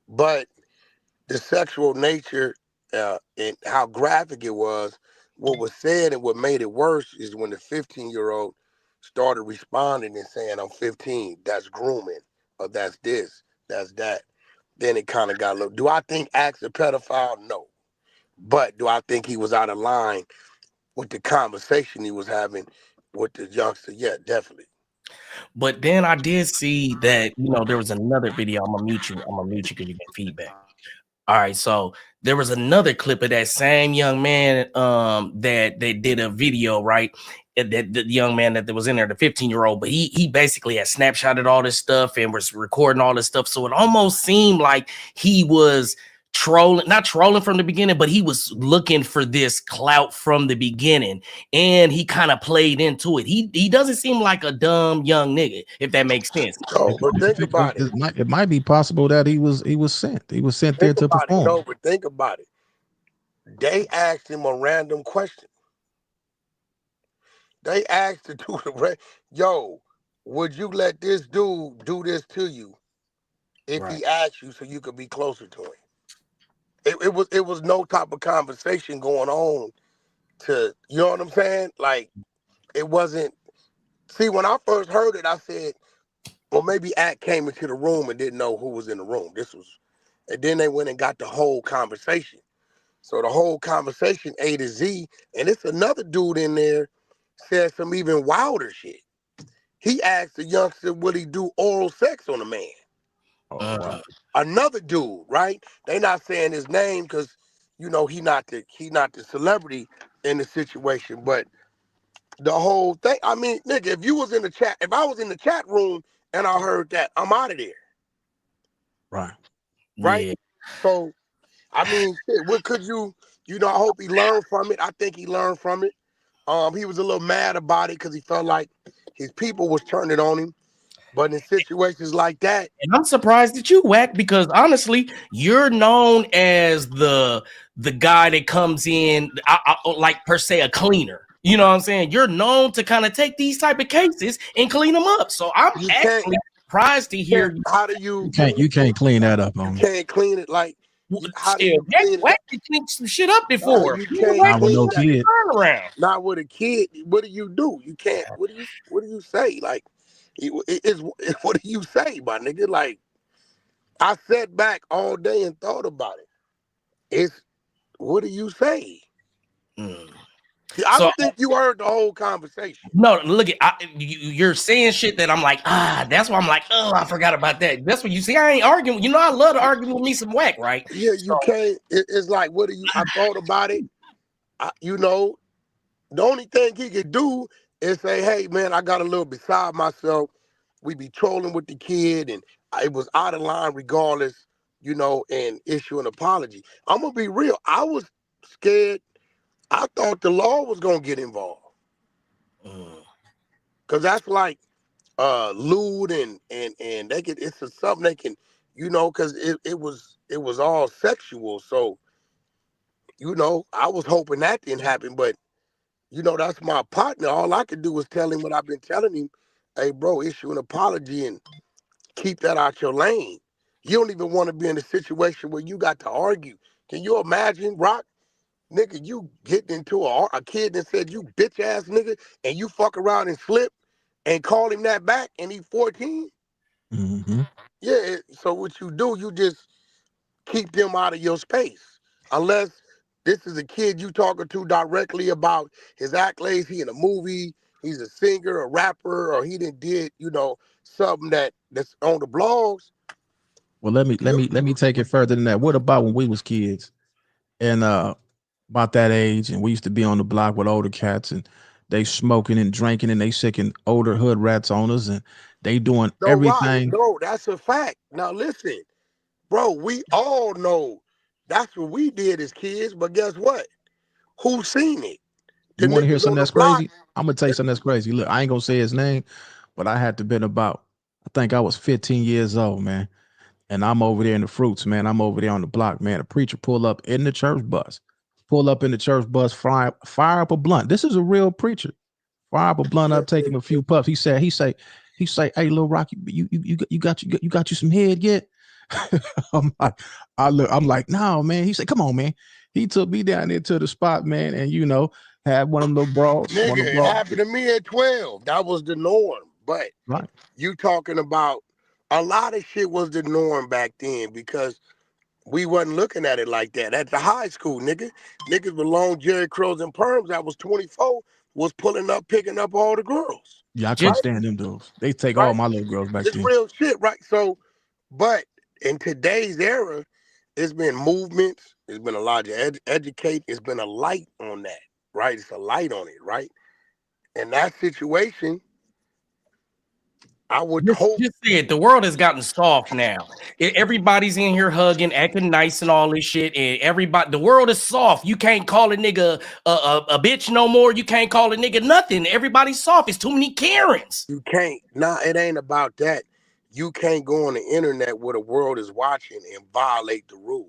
But the sexual nature and how graphic it was, what was said and what made it worse is when the 15-year-old started responding and saying, I'm 15, that's grooming, or that's this, that's that. Then it kind of got a little, do I think Axe a pedophile? No. But do I think he was out of line with the conversation he was having with the youngster? Yeah, definitely. But then I did see that, you know, there was another video. I'm gonna mute you. I'm gonna mute you because you get feedback. All right, so there was another clip of that same young man that they did a video, right? And that the young man that was in there, the 15-year-old, but he basically had snapshotted all this stuff and was recording all this stuff. So it almost seemed like he was trolling, not trolling from the beginning, but he was looking for this clout from the beginning, and he kind of played into it. He doesn't seem like a dumb young nigga, if that makes sense. No, but think about it. It might be possible that he was sent. He was sent there Think to about it. perform. No, but think about it. They asked him a random question. They asked the dude, yo, would you let this dude do this to you if Right. he asked you so you could be closer to him? It was no type of conversation going on to, you know what I'm saying? Like, it wasn't, see, when I first heard it, I said, well, maybe Act came into the room and didn't know who was in the room. And then they went and got the whole conversation. So the whole conversation, A to Z, and it's another dude in there said some even wilder shit. He asked the youngster, would he do oral sex on a man? Oh wow. Another dude, right? They not saying his name because he not the celebrity in the situation, but the whole thing. I mean, nigga, if I was in the chat room and I heard that, I'm out of there, Right. right? Yeah. So, I mean, shit, what could I hope he learned from it. I think he learned from it. He was a little mad about it because he felt like his people was turning on him. But in situations like that, And I'm surprised that you Wack, because honestly, you're known as the guy that comes in like per se a cleaner. You know what I'm saying? You're known to kind of take these type of cases and clean them up. So I'm You actually surprised to hear how do you You can't clean that up on you me. can't clean it like how do shit. you clean it? Wack can clean some shit up Nah, before. you You can't Wack Not with clean no that. kid. turn around. Not with a kid. What do you do? You can't. What do you say? Like, it's what do you say, my nigga? Like, I sat back all day and thought about it. It's what do you say? Mm. I So don't think you heard the whole conversation. no, look at you're saying shit that I'm like, that's why I'm like, oh, I forgot about that. That's what you see. I ain't arguing. You know, I love to argue with me some Wack, right? Yeah, So you can't. It's like, what do you? I thought about it. You know, the only thing he could do is say, "Hey, man, I got a little beside myself. We be trolling with the kid, and it was out of line, regardless, you know, and issue an apology." I'm gonna be real. I was scared. I thought the law was gonna get involved because that's like lewd and they could. It's something they can, you know, because it was all sexual. So you know, I was hoping that didn't happen, but. You know, that's my partner. All I could do was tell him what I've been telling him. Hey, bro, issue an apology and keep that out your lane. You don't even want to be in a situation where you got to argue. Can you imagine, Rock? Nigga, you getting into a kid that said you bitch ass nigga and you fuck around and slip and call him that back and he 14? Mm-hmm. Yeah, so what you do, you just keep them out of your space. Unless this is a kid you talking to directly about his accolades. He in a movie, he's a singer, a rapper, or he did, you know, something that's on the blogs. Well, let me take it further than that. What about when we was kids and about that age, and we used to be on the block with older cats, and they smoking and drinking, and they sicking older hood rats on us, and they doing No, Rock, everything. no, that's a fact. Now listen, bro, we all know that's what we did as kids, but guess what? Who seen it? The You want to hear niggas something on the that's block. crazy? I'm gonna tell you something that's crazy. Look, I ain't gonna say his name, but I had to been about. I think I was 15 years old, man. And I'm over there in the fruits, man. I'm over there on the block, man. A preacher pull up in the church bus, fire up a blunt. This is a real preacher. Fire up a blunt up, take him a few puffs. He say, hey, little Rocky, you got you some head yet? I'm like, I'm like, no, man. He said, come on, man. He took me down there to the spot, man, and you know, had one of them little bras, Nigga, one of the it bras. happened to me at 12. That was the norm. But Right. you talking about a lot of shit was the norm back then because we wasn't looking at it like that. At the high school, niggas with long Jerry curls and perms that was 24 was pulling up, picking up all the girls. Yeah, I couldn't Just Right? stand them dudes. They take all Right? my little girls back It's then. real shit, right? So, but in today's era, it's been movements, it's been a lot of educate, it's been a light on that, right? It's a light on it, right? In that situation, I would hope just say it. The world has gotten soft now. Everybody's in here hugging, acting nice, and all this shit. And everybody, the world is soft. You can't call a nigga a bitch no more. You can't call a nigga nothing. Everybody's soft. It's too many Karens. you can't. Nah, it ain't about that. You can't go on the internet where the world is watching and violate the rules.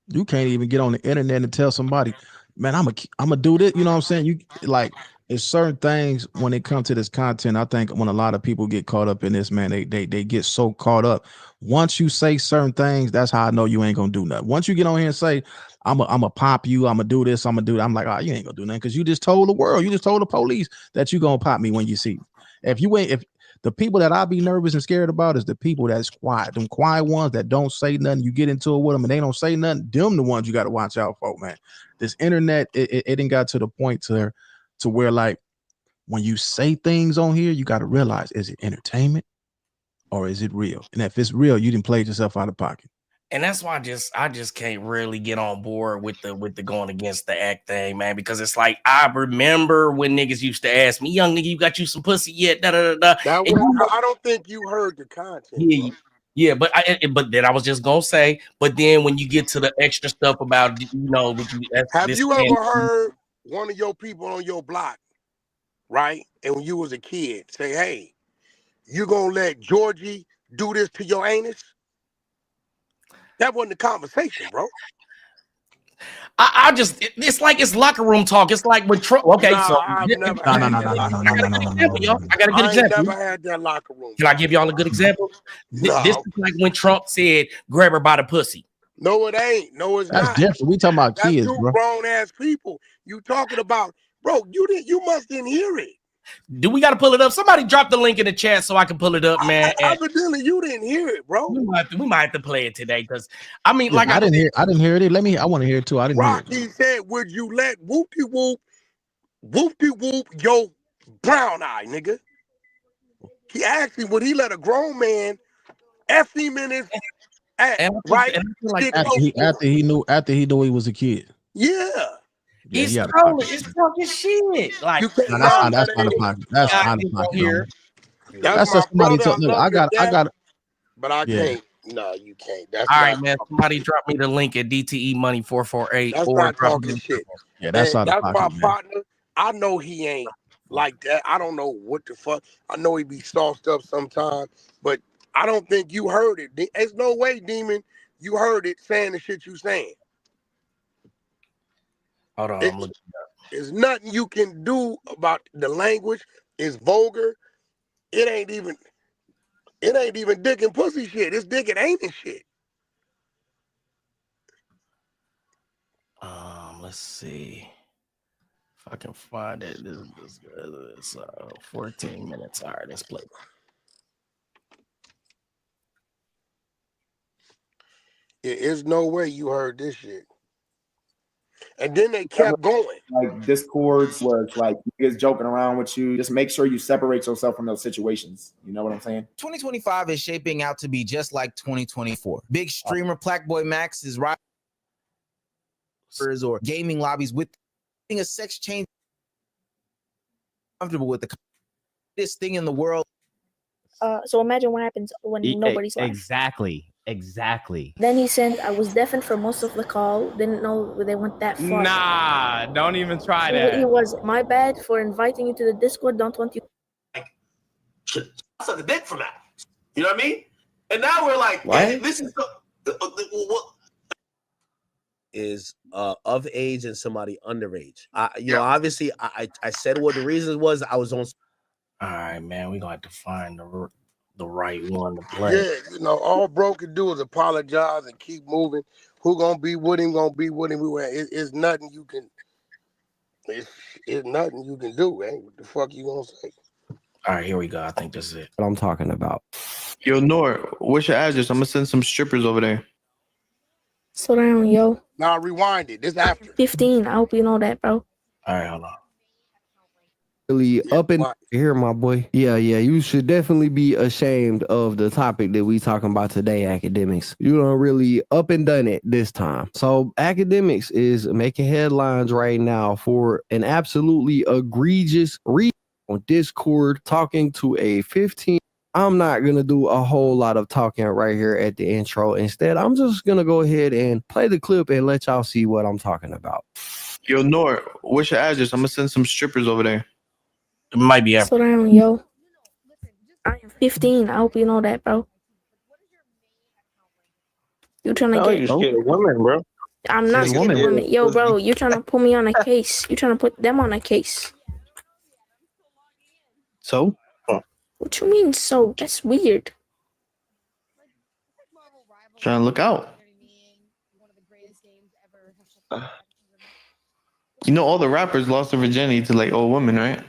You can't even get on the internet and tell somebody, man, I'm gonna do this. You know what I'm saying? You like it's certain things when it comes to this content. I think when a lot of people get caught up in this, man, they get so caught up. Once you say certain things, that's how I know you ain't gonna do nothing. Once you get on here and say, I'm a pop you, I'm gonna do this, I'm gonna do that. I'm like, oh, you ain't gonna do nothing because you just told the world, you just told the police that you gonna pop me when you see me. If the people that I be nervous and scared about is the people that's quiet. Them quiet ones that don't say nothing. You get into it with them and they don't say nothing. Them the ones you got to watch out for, man. This internet, it ain't got to the point to where like when you say things on here, you got to realize, is it entertainment or is it real? And if it's real, you didn't play yourself out of pocket. And that's why I just can't really get on board with the going against the act thing, man. Because it's like I remember when niggas used to ask me, "Young nigga, you got you some pussy yet?" Da da da da. That And was, you know, I don't think you heard the content, bro. yeah, yeah. But then I was just gonna say. But then when you get to the extra stuff about what you Have this you man, ever heard one of your people on your block, right? And when you was a kid, say, "Hey, you gonna let Georgie do this to your anus?" That wasn't the conversation, bro. I just it's like it's locker room talk. It's like with Trump. Okay, Nah, so I've never No, had no, no, that no, no, locker no, room. no, no, no, example, y'all. no. I got a good I ain't example. never had that locker room. Can I give y'all a good example? This No. is like when Trump said, "Grab her by the pussy." No, it ain't. No, it's That's not. different. We talking about That's kids, two bro. grown ass people. You talking about, bro? You must didn't hear it. Do we got to pull it up? Somebody drop the link in the chat so I can pull it up, man. Evidently, you didn't hear it, bro. We might have to play it today because I mean, Yeah, like I didn't hear it. I want to hear it too. I didn't hear Rocky it. said, "Would you let whoop your brown eye, nigga?" He asked him, would he let a grown man F him in his ass, and right? I feel like After he knew he was a kid. Yeah. Yeah, it's he had a trolling. pocket. It's talking shit. Like, You can't No, lie. that's That not a ain't pocket. That's guys not a on pocket. here. That's That's my just somebody brother. told. I Look, love your I dad, got. but I Yeah. can't. No, you can't. That's All not. right, man. Somebody drop me the link at DTE Money 448 That's or not drop talking me shit. Yeah, that's And out of that's my pocket, man. partner. I know he ain't like that. I don't know what the fuck. I know he be sauced up sometimes, but I don't think you heard it. There's no way, Demon, you heard it saying the shit you saying. Hold on, It- I'm looking. There's nothing you can do about the language. It's vulgar. It ain't even dick and pussy shit. It's dick and ain't and shit. Let's see if I can find it. This 14 minutes. All right, let's play. There's no way you heard this shit. And then they kept going. Like discords where it's like niggas joking around with you. Just make sure you separate yourself from those situations. You know what I'm saying? 2025 is shaping out to be just like 2024. Big streamer Plackboy Max is rising or gaming lobbies with a sex change comfortable with the this thing in the world. So imagine what happens when nobody's live. Exactly. Then he said, I was deafened for most of the call. Didn't know they went that far. Nah, don't even try It that. was my bad for inviting you to the Discord. Don't want you. Shit, I suck a dick from that. You know what I mean? And now we're like, What? hey, this is what is of age and somebody underage. Know, obviously, I said what the reasons was. I was on. All right, man. We're gonna have to find the right one to play. Yeah, all bro can do is apologize and keep moving. Who gonna be with him? Gonna be with him. It's nothing you can. It's nothing you can do, man. What the fuck you gonna say? All right, here we go. I think this is it. What I'm talking about. Yo, Nor, what's your address? I'm gonna send some strippers over there. Slow down, yo. Now rewind it. This after 15. I hope you know that, bro. All right, hold on. Really up in here, my boy. Yeah, you should definitely be ashamed of the topic that we talking about today, academics. You don't really up and done it this time. So academics is making headlines right now for an absolutely egregious read on Discord talking to a 15. I'm not going to do a whole lot of talking right here at the intro. Instead, I'm just going to go ahead and play the clip and let y'all see what I'm talking about. Yo, Nor, what's your address? I'm gonna send some strippers over there. It might be after. Slow down, yo. I am 15. I hope you know that, bro. You trying to get... you scared of women, bro. I'm not scared of women. Yo, bro, you trying to put me on a case. You trying to put them on a case. So? What you mean, so? That's weird. Trying to look out. You know, all the rappers lost their virginity to like old women, right?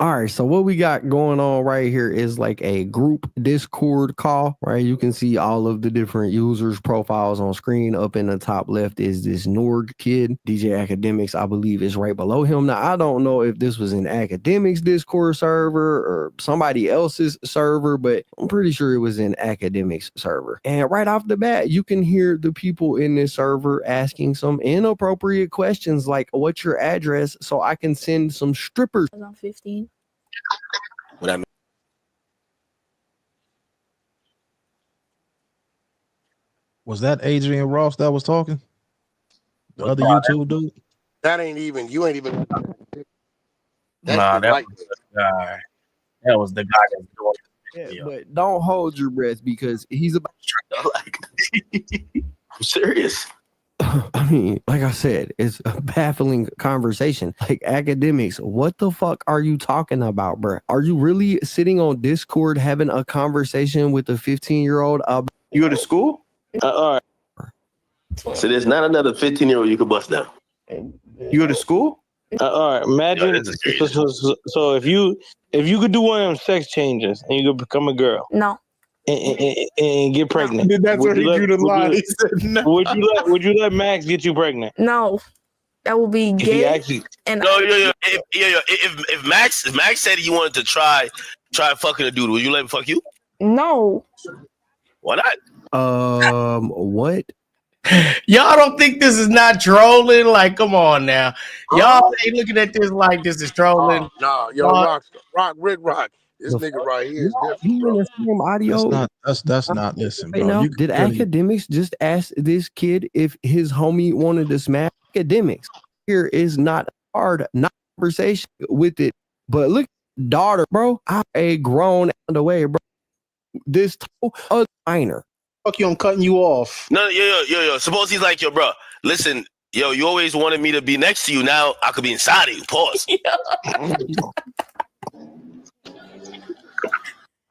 All right, so what we got going on right here is like a group Discord call, right? You can see all of the different users' profiles on screen. Up in the top left is this Norg kid. DJ Academics, I believe, is right below him. Now, I don't know if this was an Academics Discord server or somebody else's server, but I'm pretty sure it was an Academics server. And right off the bat, you can hear the people in this server asking some inappropriate questions like, what's your address so I can send some strippers? I'm 15. What I mean. Was that Adrian Ross that was talking? The other YouTube dude? That ain't even. You ain't even. Nah, that was the guy. That was the guy that's doing it. Yeah, but don't hold your breath because he's about I'm serious. I mean, like I said, it's a baffling conversation. Like academics, what the fuck are you talking about, bro? Are you really sitting on Discord having a conversation with a 15-year-old about You go to school? All right. So there's not another 15-year-old you could bust down. You go to school? All right. Imagine. Yo, this is crazy. So if you could do one of them sex changes and you could become a girl No. and get pregnant, That's where he drew the line. He said no. Would you let Max get you pregnant? No. That would be If he gay. actually, And If Max said he wanted to try fucking a dude, would you let him fuck you? no. Why not? What? Y'all don't think this is not trolling? Like, come on now. Y'all ain't looking at this like this is trolling. Nah, yo, Rick Rock. This nigga right here is different, You in bro. the same audio? That's not. Listen, Right bro. now, You did clearly- academics just ask this kid if his homie wanted to smash? Academics here is not hard, not conversation with it. But look, daughter, bro, I'm a grown and away, bro. This a minor. Fuck you, I'm cutting you off. No, yo. Suppose he's like, yo, bro, listen, yo, you always wanted me to be next to you. Now I could be inside of you. Pause.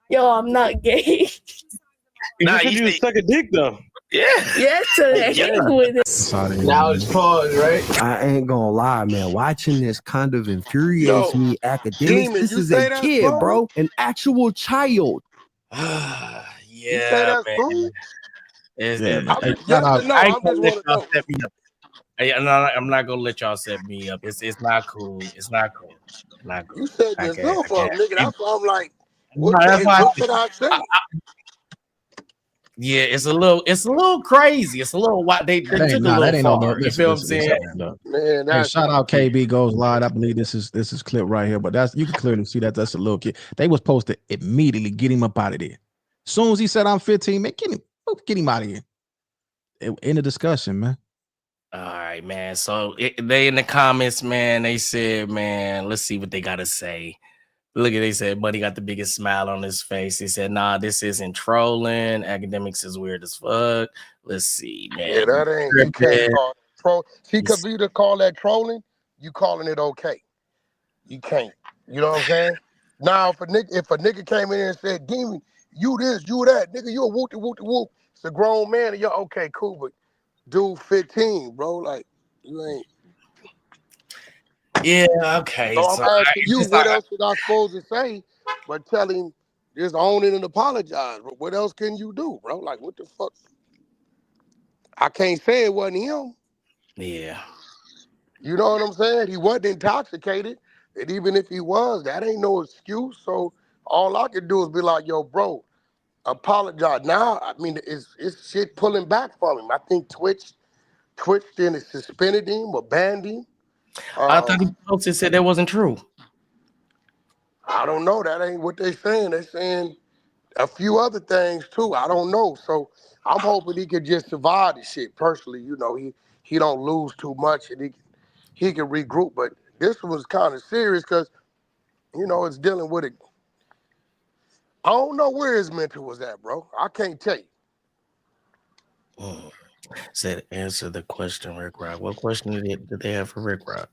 Yo, I'm not gay. Nah, you suck a dick though. Yeah. Yes, with it. Now it's pause, right? I ain't gonna lie, man. Watching this kind of infuriates Yo, me. Academics, Demon, this you is say a that's kid, wrong? bro, an actual child. You say that's man. cool? It's, Yeah, it's, man. Hey, Yes shout out- or no? I I ain't gonna just let want to y'all know. set me up. I'm not gonna let y'all set me up. It's not cool. It's not cool. Not cool. You set I yourself can't- up, nigga. That's why I'm like, Nah, what, that's why what should I say? Yeah, it's a little crazy. It's a little wild. They took a little that ain't no far. You feel what I'm saying? Man, Hey, that's shout out KB goes live. I believe this is clip right here, but that's you can clearly see that that's a little kid. They was supposed to immediately get him up out of there. Soon as he said I'm 15, man, get him out of here. In the discussion, man. All right, man. So they in the comments, man. They said, man, let's see what they gotta say. Look at they said, Buddy got the biggest smile on his face. He said, nah, this isn't trolling. Academics is weird as fuck. Let's see, man. Yeah, that ain't you can't call it troll. See, because for you to call that trolling, you calling it okay. You can't. You know what I'm saying? Now, if a nigga came in and said, Demon, you this, you that, nigga, you a whoop. It's a grown man, and you're okay, cool, but dude 15, bro, like, you ain't. Yeah, okay. So I'm asking you, what else was I supposed to say but tell him just own it and apologize? But what else can you do, bro? Like, what the fuck? I can't say it wasn't him. Yeah. You know what I'm saying? He wasn't intoxicated. And even if he was, that ain't no excuse. So all I could do is be like, yo, bro, apologize. Now, I mean, it's shit pulling back from him. I think Twitch then suspended him or banned him. I thought he posted said that wasn't true. I don't know. That ain't what they saying. They saying a few other things too. I don't know. So I'm hoping he could just survive this shit. Personally, you know, he don't lose too much and he can regroup. But this was kind of serious because, you know, it's dealing with it. I don't know where his mental was at, bro. I can't tell you. Said answer the question, Rick Rock. What question did they have for Rick Rock?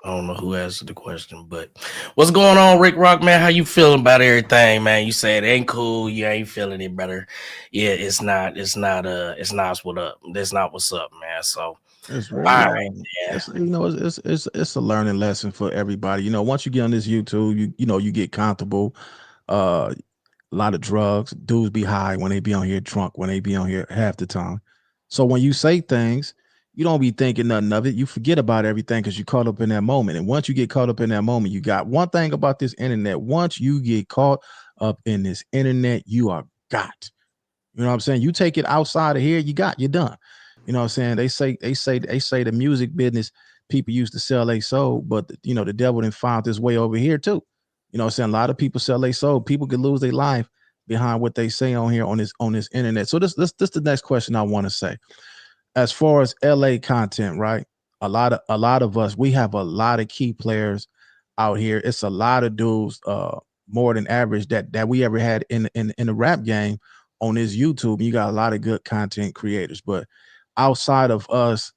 I don't know who answered the question, but what's going on, Rick Rock, man? How you feeling about everything, man? You said it ain't cool, you ain't feeling it better. Yeah, it's not what up. That's not what's up, man. So It's all really, right, it's, you know, it's a learning lesson for everybody. You know, once you get on this YouTube, you get comfortable. A lot of drugs, dudes be high when they be on here, drunk when they be on here half the time. So when you say things, you don't be thinking nothing of it. You forget about everything because you caught up in that moment. And once you get caught up in that moment, you got one thing about this internet. Once you get caught up in this internet, you are got. You know what I'm saying? You take it outside of here, you're done. You know what I'm saying? They say the music business people used to sell their soul, but the devil done found this way over here too. You know what I'm saying? A lot of people sell their soul. People could lose their life behind what they say on here on this internet. So this the next question I want to say. As far as LA content, right? A lot of us, we have a lot of key players out here. It's a lot of dudes, more than average that we ever had in the rap game on this YouTube. You got a lot of good content creators, but outside of us,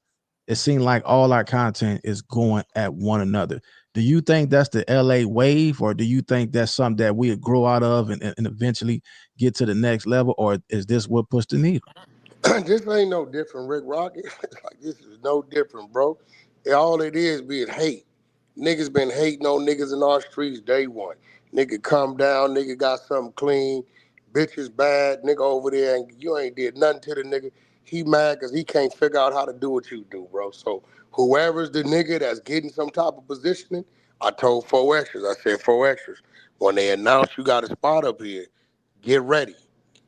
it seemed like all our content is going at one another. Do you think that's the LA wave, or do you think that's something that we'll grow out of and eventually get to the next level, or is this what pushed the needle? This ain't no different, Rick Rocket. Like, this is no different, bro. All it is being hate. Niggas been hating on niggas in our streets day one. Nigga come down, nigga got something clean. Bitch is bad, nigga over there, and you ain't did nothing to the nigga. He mad because he can't figure out how to do what you do, bro. So whoever's the nigga that's getting some type of positioning, I told 4Xers, I said 4Xers, when they announce you got a spot up here, get ready.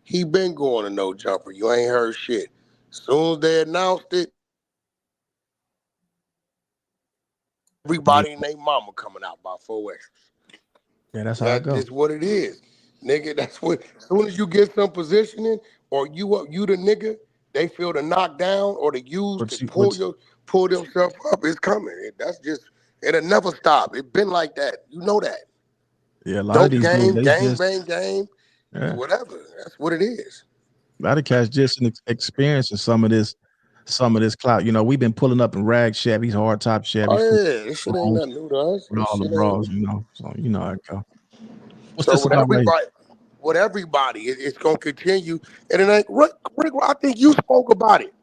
He been going to no jumper. You ain't heard shit. Soon as they announced it, Yeah, everybody and their mama coming out by 4Xers. yeah, that's how I That's go. just what it is. Nigga, that's what as soon as you get some positioning or you the nigga, they feel the knock down or the use to What pull themselves up, it's coming. That's just it'll never stop. It been like that. You know that. Yeah, a lot of Dope these dudes, game, they gang just bang game, yeah, whatever. That's what it is. a lot of cats just experiencing some of this clout. You know, we've been pulling up in rag Chevys, hard top Oh Chevys, yeah, this shit ain't phones, nothing new to us. with This all the shit ain't bras, you know. So you know how it go. What's so this about right here? with everybody, it's gonna continue. And it ain't Rick, I think you spoke about it.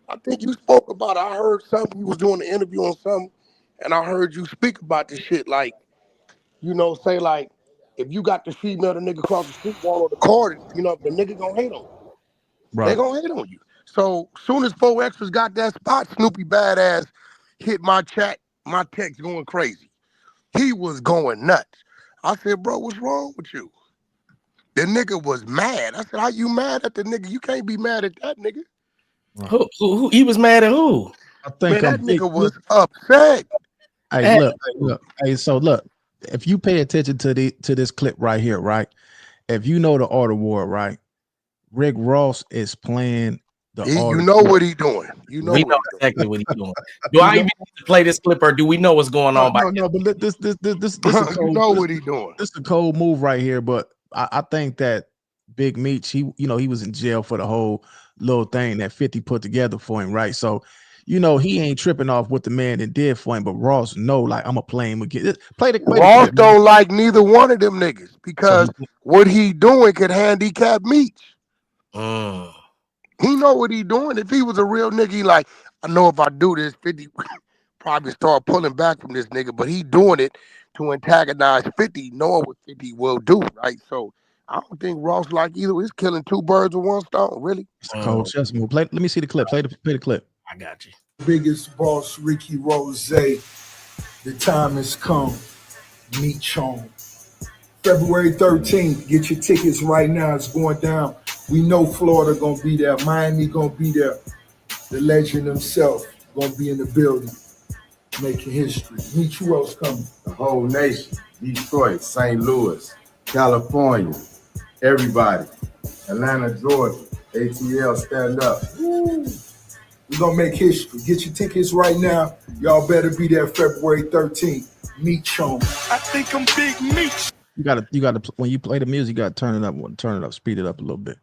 I think you spoke about it. I heard something. You was doing an interview on something, and I heard you speak about this shit. Like, say like, if you got the female, the nigga across the street want on the card, the nigga gonna hate on you. They Right. gonna hate on you. So soon as 4Xers got that spot, Snoopy badass hit my chat, my text going crazy. He was going nuts. I said, bro, what's wrong with you? The nigga was mad. I said, how you mad at the nigga? You can't be mad at that nigga. Right. Who he was mad at who? I think Man, I'm that big. nigga was upset. Hey, Hey, look. Hey, so look, if you pay attention to this clip right here, right? If you know the Art of War, right? Rick Ross is playing the You Art of know War. what he doing. You know we what know he doing. exactly what he's doing. Do You I know, even need to play this clip, or do we know what's going on by no, but this a You cold know what he doing. this a cold move right here. But I think that Big Meech, he was in jail for the whole little thing that 50 put together for him, right? So, he ain't tripping off what the man that did for him, but Ross know, like, I'm gonna play him again. Play the Ross clip, man. don't like neither one of them niggas So because what he doing could handicap Meech. Mm. He know what he doing. If he was a real nigga, he like, I know if I do this, 50 probably start pulling back from this nigga, but he doing it to antagonize 50, knowing what 50 will do, right? So I don't think Ross like either. He's killing two birds with one stone, really. it's a cold chess move. Let me see the clip. Play the clip. I got you. Biggest boss, Ricky Rose. The time has come. Meet Chong. February 13th. Get your tickets right now. It's going down. We know Florida gonna be there. Miami gonna be there. The legend himself gonna be in the building, making history. Meet who else coming? The whole nation. Detroit, St. Louis, California, everybody. Atlanta, Georgia, ATL, stand up. Woo. We're gonna make history. Get your tickets right now. Y'all better be there February 13th. Meet Chong. I think I'm Big Meech. You gotta when you play the music, you gotta turn it up, speed it up a little bit.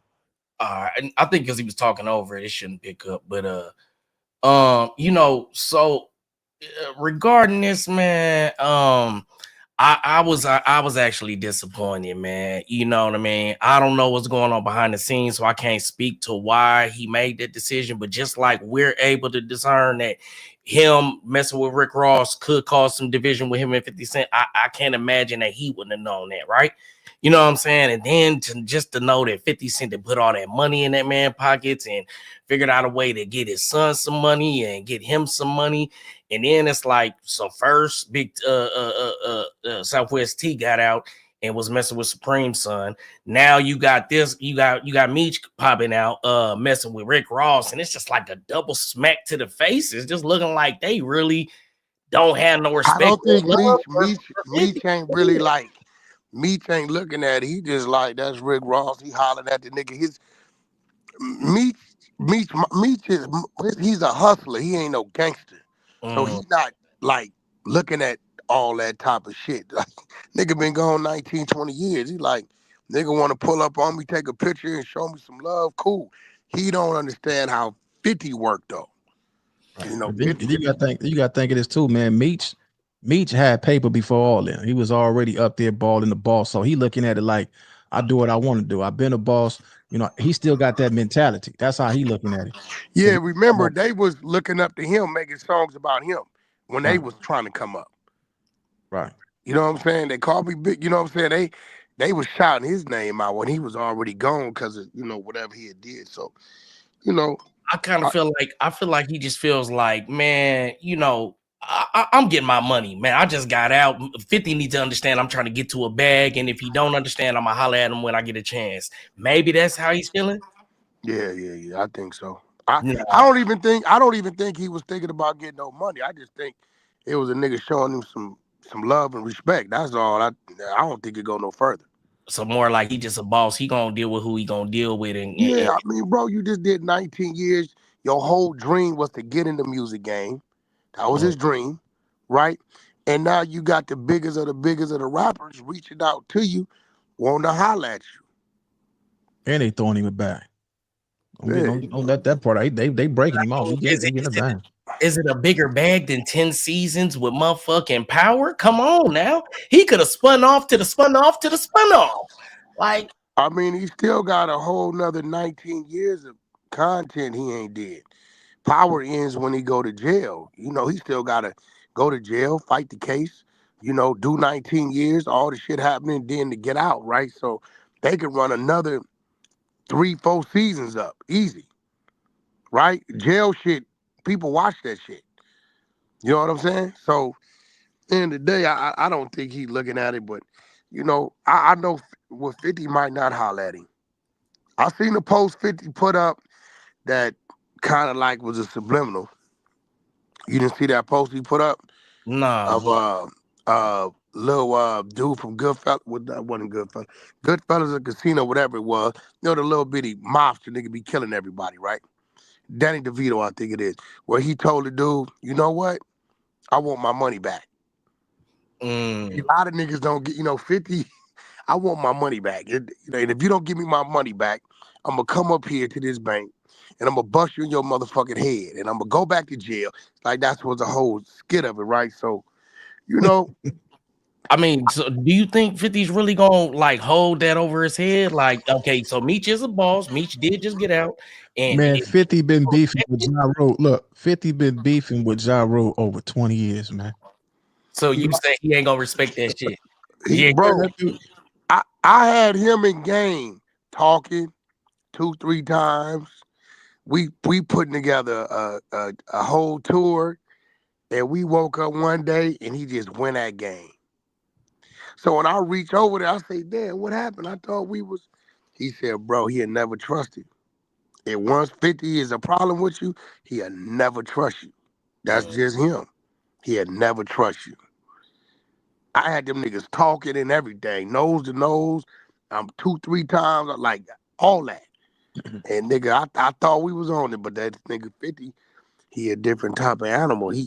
And I think because he was talking over it, it shouldn't pick up. But so regarding this, man, I was actually disappointed, man. You know what I mean? I don't know what's going on behind the scenes, so I can't speak to why he made that decision. But just like we're able to discern that him messing with Rick Ross could cause some division with him and 50 Cent, I can't imagine that he wouldn't have known that, right? You know what I'm saying? And then to know that 50 Cent to put all that money in that man's pockets and figured out a way to get his son some money and get him some money. And then it's like, so first big Southwest T got out and was messing with Supreme's son. Now you got this, you got Meech popping out, messing with Rick Ross, and it's just like a double smack to the face. It's just looking like they really don't have no I respect don't or think love Meech ain't really like Meech ain't looking at it. He just like that's Rick Ross. He hollering at the nigga. His Meech Meech is he's a hustler. He ain't no gangster. So he not like looking at all that type of shit. Like, nigga been gone 19, 20 years. He like, nigga want to pull up on me, take a picture and show me some love. Cool. He don't understand how 50 work though. You know, Then you got to think of this too, man. Meech had paper before all that. He was already up there balling the ball, so he looking at it like I do what I want to do. I've been a boss. You know, he still got that mentality. That's how he looking at it. Yeah, remember they was looking up to him, making songs about him when they Right. was trying to come up. Right. You know what I'm saying? They called me big. You know what I'm saying? They was shouting his name out when he was already gone because of whatever he had did. So I kind of feel like he just feels like, man, I'm getting my money, man. I just got out. 50 needs to understand I'm trying to get to a bag, and if he don't understand, I'm gonna holler at him when I get a chance. Maybe that's how he's feeling. Yeah. I think so. I don't even think he was thinking about getting no money. I just think it was a nigga showing him some love and respect. That's all. I don't think it go no further. So more like he just a boss. He gonna deal with who he gonna deal with. Yeah, I mean, bro, you just did 19 years. Your whole dream was to get in the music game. That was his dream, right? And now you got the biggest of the rappers reaching out to you, wanting to holler at you. And they throwing him back. Don't let that part out. They breaking him off. He getting the bag. Is it a bigger bag than 10 seasons with motherfucking power? Come on now. He could have spun off to the spun off to the spun off. Like, I mean, he still got a whole nother 19 years of content he ain't did. Power ends when he go to jail. He still got to go to jail, fight the case, do 19 years, all the shit happening, then to get out, right? So they could run another 3-4 seasons up, easy, right? Jail shit, people watch that shit. You know what I'm saying? So, end of the day, I don't think he's looking at it, but, I know what 50 might not holler at him. I seen the post 50 put up that kind of like was a subliminal. You didn't see that post he put up? Nah. Of little dude from Goodfellas. What that wasn't Goodfellas. Goodfellas, a casino, whatever it was. The little bitty mobster nigga be killing everybody, right? Danny DeVito, I think it is. Where he told the dude, you know what? I want my money back. A lot of niggas don't get, 50. I want my money back. And if you don't give me my money back, I'm gonna come up here to this bank and I'm gonna bust you in your motherfucking head and I'm gonna go back to jail. Like that's was the whole skit of it, right? So, I mean, so do you think 50's really gonna like hold that over his head? Like, okay, so Meech is a boss. Meech did just get out, and Man, 50 been beefing with Ja Rule. Look, 50 been beefing with Ja Rule over 20 years, man. So you say he ain't gonna respect that shit? Bro, I had him in game talking 2-3 times. We putting together a whole tour, and we woke up one day and he just went at game. So when I reach over there, I say, "Damn, what happened? I thought we was." He said, "Bro, he'll never trust you. And once 50 is a problem with you, he'll never trust you. That's just him. He'll never trust you." I had them niggas talking and everything, nose to nose. 2-3 times, like all that. And nigga, I thought we was on it, but that nigga 50, he a different type of animal. He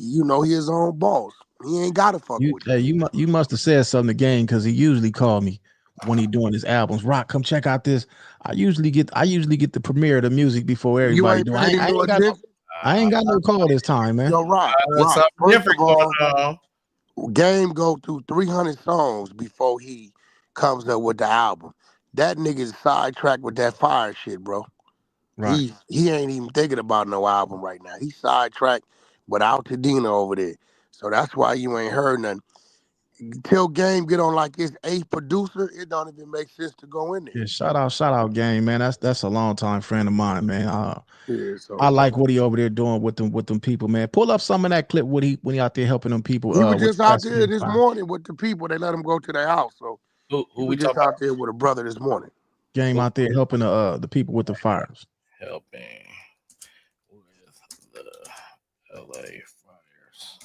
his own boss. He ain't gotta fuck with you. You must have said something again because he usually call me when he doing his albums. Rock, come check out this. I usually get the premiere of the music before everybody do. I ain't got no call this time, man. Yo, Rock. First of all, Game go through 300 songs before he comes up with the album. That nigga's sidetracked with that fire shit, bro. Right. He ain't even thinking about no album right now. He's sidetracked without Tadina over there. So that's why you ain't heard nothing. Till Game get on like his 8th producer, it don't even make sense to go in there. Yeah, shout out, Game, man. That's a long time friend of mine, man. So I like what he over there doing with them people, man. Pull up some of that clip when he out there helping them people. He was just out there this morning with the people. They let him go to their house. So who he was just out there with a brother this morning. Game out there helping the people with the fires. Helping with the LA fires.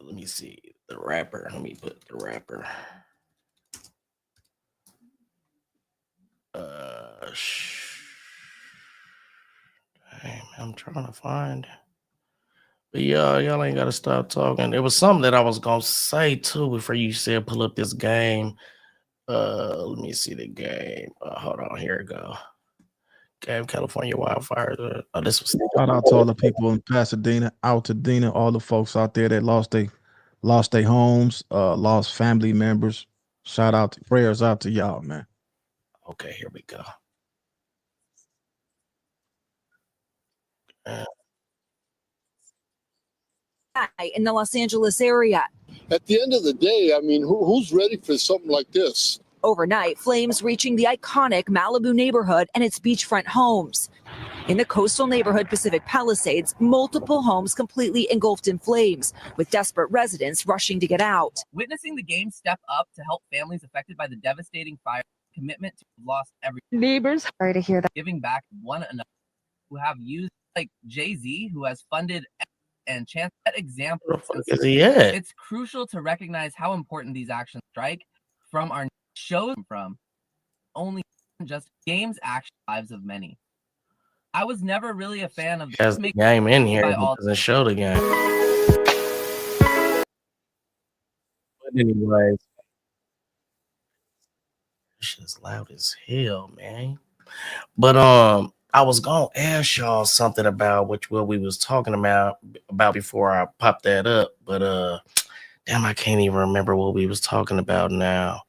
Let me see the rapper. Let me put the rapper. Dang, I'm trying to find. But yeah, y'all ain't gotta stop talking. There was something that I was gonna say too before you said pull up this game. Let me see the game. Hold on, here it go. Okay, California wildfires. Oh, this was Shout out to all the people in Pasadena, Altadena, all the folks out there that lost their homes, lost family members. Shout out, prayers out to y'all, man. Okay, here we go. In the Los Angeles area. At the end of the day, I mean, who's ready for something like this? Overnight, flames reaching the iconic Malibu neighborhood and its beachfront homes. In the coastal neighborhood Pacific Palisades, multiple homes completely engulfed in flames, with desperate residents rushing to get out. Witnessing the game step up to help families affected by the devastating fire, commitment to lost every Neighbors, sorry to hear that. Giving back one another, who have used like Jay-Z, who has funded and chance that example. Where the fuck is he at? It's crucial to recognize how important these actions strike from our shows from only just games, action lives of many. I was never really a fan of Has the game in here, but doesn't show the game. But anyways, this shit's loud as hell, man. But I was gonna ask y'all something about what we was talking about before I popped that up, but damn, I can't even remember what we was talking about now.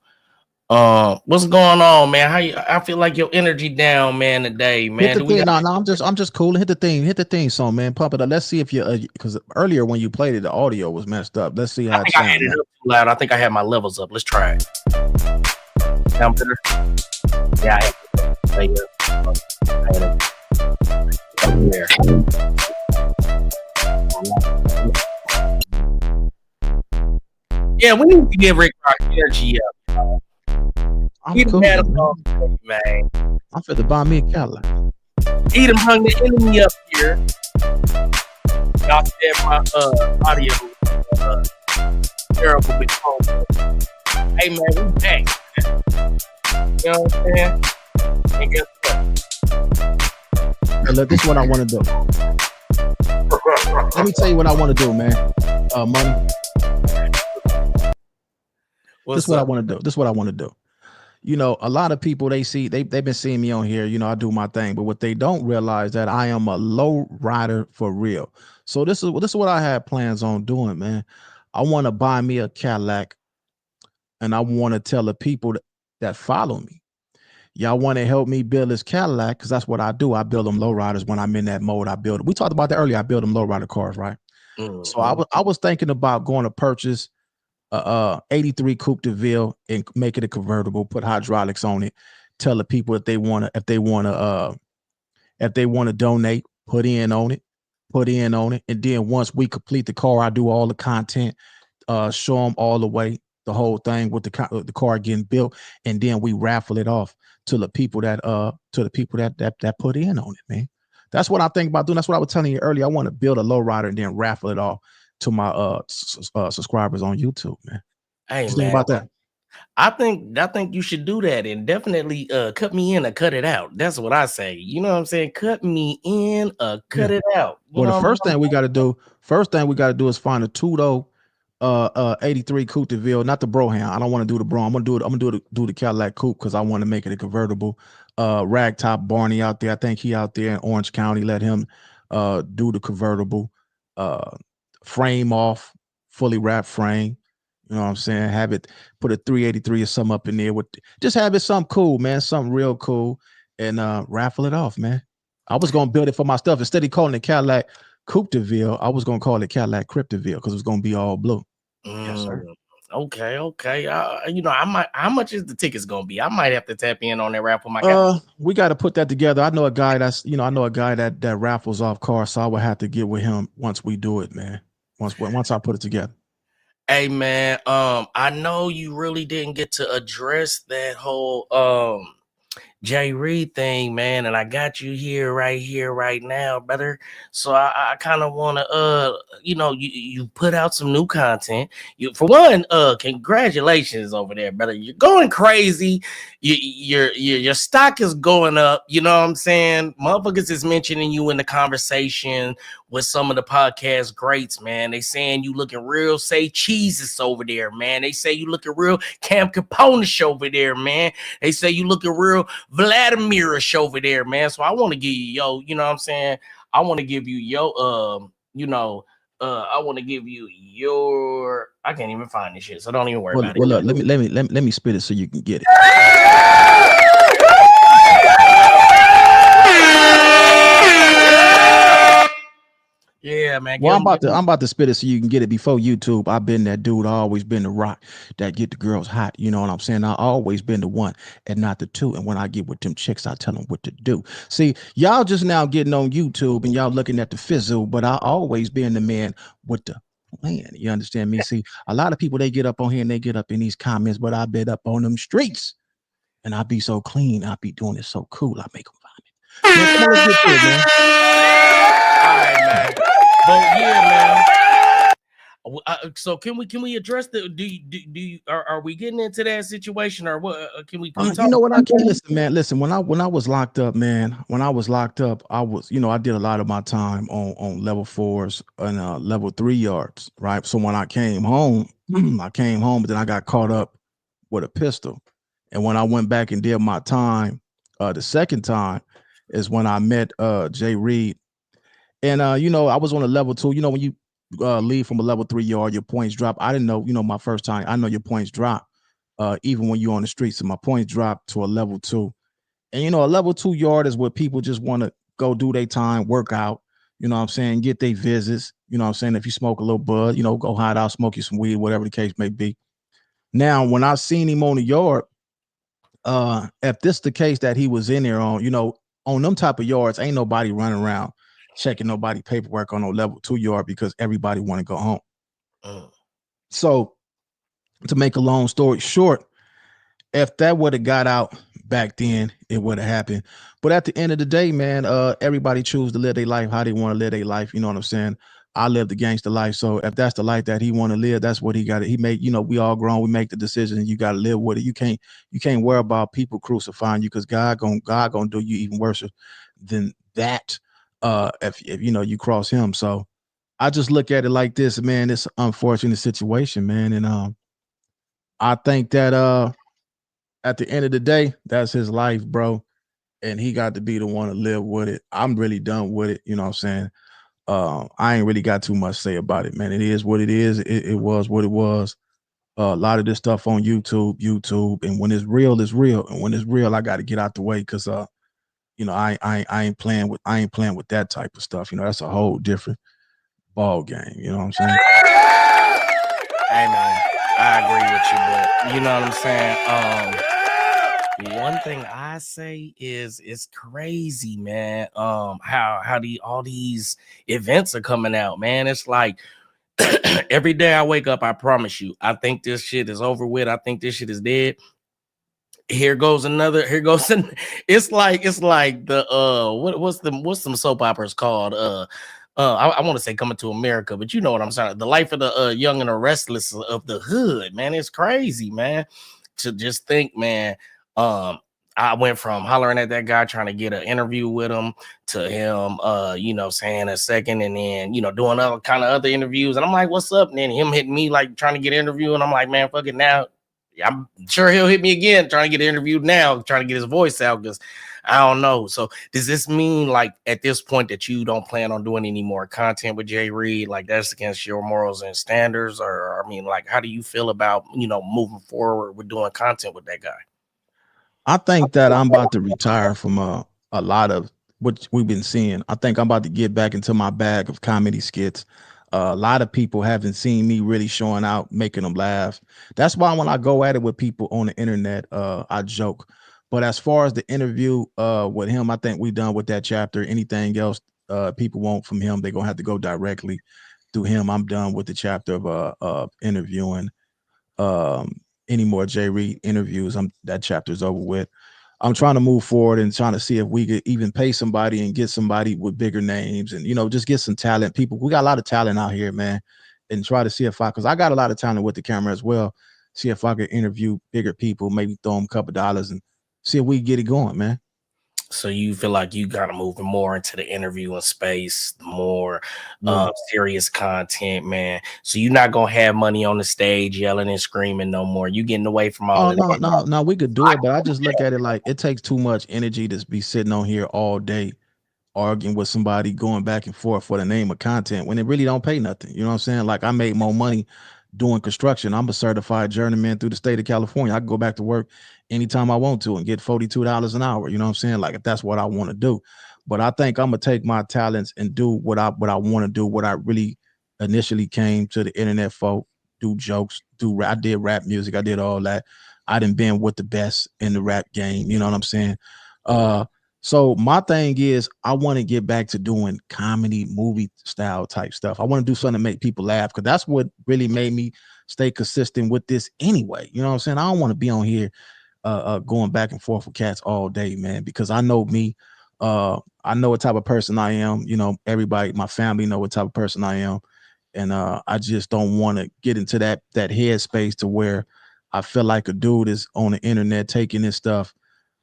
What's going on, man? How you? I feel like your energy down, man, today, man. Hit the thing. No, I'm just cool. Hit the thing song, man. Pump it up. Let's see if you because earlier when you played it, the audio was messed up. Let's see how it I sounds. had it up too loud. I think I had my levels up. Let's try it. Sound better? Yeah, I had it. There. Yeah, we need to get Rick Rock energy up. I'm cool, man. I'm finna buy me a Cadillac. He done hung the enemy up here. Y'all said my audio terrible with home. Hey man, we back. You know what I'm saying? And guess what? Hey, look, this is what I want to do. Let me tell you what I want to do, man. Money. This is what I want to do. This is what I want to do. You know, a lot of people they've been seeing me on here. You know, I do my thing, but what they don't realize that I am a low rider for real. So this is what I had plans on doing, man. I want to buy me a Cadillac, and I want to tell the people that follow me, y'all want to help me build this Cadillac because that's what I do. I build them low riders when I'm in that mode. I build. We talked about that earlier. I build them low rider cars, right? Mm-hmm. So I was thinking about going to purchase 83 Coupe de Ville and make it a convertible, put hydraulics on it, tell the people if they want to donate, put in on it, and then once we complete the car, I do all the content, show them all the way, the whole thing with the car getting built, and then we raffle it off to the people that put in on it, man. That's what I think about doing. That's what I was telling you earlier. I want to build a lowrider and then raffle it off to my subscribers on YouTube, man. Hey, Think about that. I think you should do that and definitely cut me in or cut it out. That's what I say. You know what I'm saying? Cut me in or cut it out. Well, the first thing we got to do is find a two-door 83 Coupe de Ville, not the Broham. I don't want to do the Bro. I'm gonna do the Cadillac Coupe because I want to make it a convertible. Ragtop Barney out there. I think he out there in Orange County. Let him do the convertible. Frame off, fully wrapped frame. You know what I'm saying? Have it put a 383 or something up in there with just have it something cool, man, something real cool, and raffle it off, man. I was gonna build it for my stuff instead of calling it Cadillac Coupe de Ville. I was gonna call it Cadillac Crypto Ville because it was gonna be all blue. Yes, sir. Okay. You know, how much is the tickets gonna be? I might have to tap in on that raffle. My guy. We got to put that together. I know a guy that raffles off cars, so I would have to get with him once we do it, man. Once I put it together. Hey man, I know you really didn't get to address that whole Jay Reed thing, man, and I got you here right now, brother. So I kind of want to you put out some new content. You for one, congratulations over there, brother. You're going crazy. Your stock is going up, you know what I'm saying? Motherfuckers is mentioning you in the conversation with some of the podcast greats, man. They saying you looking real say Jesus over there, man. They say you looking real Cam Capone over there, man. They say you looking real Vladimirish over there, man. So I want to give you you know what I'm saying? I want to give you your I want to give you your. I can't even find this shit, so don't even worry about it. Well, let me spit it so you can get it. Yeah, man. Well, I'm about to spit it so you can get it before YouTube. I've been that dude. I always been the rock that get the girls hot. You know what I'm saying? I always been the one and not the two. And when I get with them chicks, I tell them what to do. See, y'all just now getting on YouTube and y'all looking at the fizzle, but I always been the man with the plan. You understand me? See, a lot of people, they get up on here and they get up in these comments, but I been up on them streets and I be so clean. I be doing it so cool. I make them vomit. Man, come on, let's get to it, man. All right, man. But yeah, man. So can we address the do you are we getting into that situation or what? Can we talk? You know what? I can't listen, man. Listen, when I was locked up, man, when I was locked up, I was, I did a lot of my time on level 4s and level 3 yards, right? So when I came home, but then I got caught up with a pistol. And when I went back and did my time, the second time is when I met Jay Reed. And I was on a level 2. When you leave from a level 3 yard, your points drop. I didn't know, my first time, I know your points drop. Even when you're on the streets, so my points dropped to a level 2. And a level 2 yard is where people just want to go do their time, work out, you know what I'm saying, get their visits, you know what I'm saying. If you smoke a little bud, go hide out, smoke you some weed, whatever the case may be. Now, when I seen him on the yard, if this the case that he was in there on, on them type of yards, ain't nobody running around checking nobody paperwork on no level 2 yard because everybody want to go home. So to make a long story short, if that would have got out back then, it would have happened. But at the end of the day, man, everybody choose to live their life how they want to live their life. You know what I'm saying? I live the gangster life. So if that's the life that he want to live, that's what he got. He made, we all grown. We make the decision and you got to live with it. You can't worry about people crucifying you because God gonna do you even worse than that. If you cross him. So I just look at it like this, man. It's an unfortunate situation, man. And I think that at the end of the day, that's his life, bro. And he got to be the one to live with it. I'm really done with it. You know what I'm saying? I ain't really got too much to say about it, man. It is what it is. It was what it was. A lot of this stuff on YouTube, and when it's real, it's real. And when it's real, I got to get out the way because I ain't playing with that type of stuff. That's a whole different ball game. You know what I'm saying? Hey man, I agree with you, but you know what I'm saying? One thing I say is it's crazy, man. How all these events are coming out, man. It's like every day I wake up, I promise you, I think this shit is over with. I think this shit is dead. Here goes it's like the what's some soap operas called? I want to say Coming to America, but you know what I'm saying. The life of the young and the restless of the hood, man. It's crazy, man. To just think, man. I went from hollering at that guy trying to get an interview with him to him, saying a second and then, doing other kind of other interviews. And I'm like, what's up? And then him hitting me like trying to get an interview. And I'm like, man, fuck it now. I'm sure he'll hit me again trying to get interviewed now, trying to get his voice out because I don't know. So does this mean like at this point that you don't plan on doing any more content with Jay Reed? Like that's against your morals and standards? Or I mean, like, how do you feel about, moving forward with doing content with that guy? I think that I'm about to retire from a lot of what we've been seeing. I think I'm about to get back into my bag of comedy skits. A lot of people haven't seen me really showing out, making them laugh. That's why when I go at it with people on the internet, I joke. But as far as the interview with him, I think we done with that chapter. Anything else people want from him, they're gonna have to go directly through him. I'm done with the chapter of interviewing any more Jay Reed interviews. That chapter's over with. I'm trying to move forward and trying to see if we could even pay somebody and get somebody with bigger names and, just get some talent. People, we got a lot of talent out here, man, and try to see if because I got a lot of talent with the camera as well. See if I could interview bigger people, maybe throw them a couple dollars and see if we get it going, man. So you feel like you gotta move more into the interviewing space, more Yeah. serious content, man. So you're not gonna have money on the stage yelling and screaming no more. You getting away from all Oh of that. no, we could do it, but I just look at it like it takes too much energy to be sitting on here all day arguing with somebody, going back and forth for the name of content when it really don't pay nothing. You know what I'm saying? Like I made more money doing construction. I'm a certified journeyman through the state of California. I can go back to work anytime I want to and get $42 an hour. You know what I'm saying? Like if that's what I want to do. But I think I'm gonna take my talents and do what I want to do, what I really initially came to the internet for, do jokes, I did rap music, I did all that. I done been with the best in the rap game, you know what I'm saying? So my thing is I want to get back to doing comedy, movie style type stuff. I want to do something to make people laugh because that's what really made me stay consistent with this anyway. You know what I'm saying? I don't want to be on here going back and forth with cats all day, man, because I know me. I know what type of person I am. You know, everybody, my family know what type of person I am. And I just don't want to get into that headspace to where I feel like a dude is on the internet taking this stuff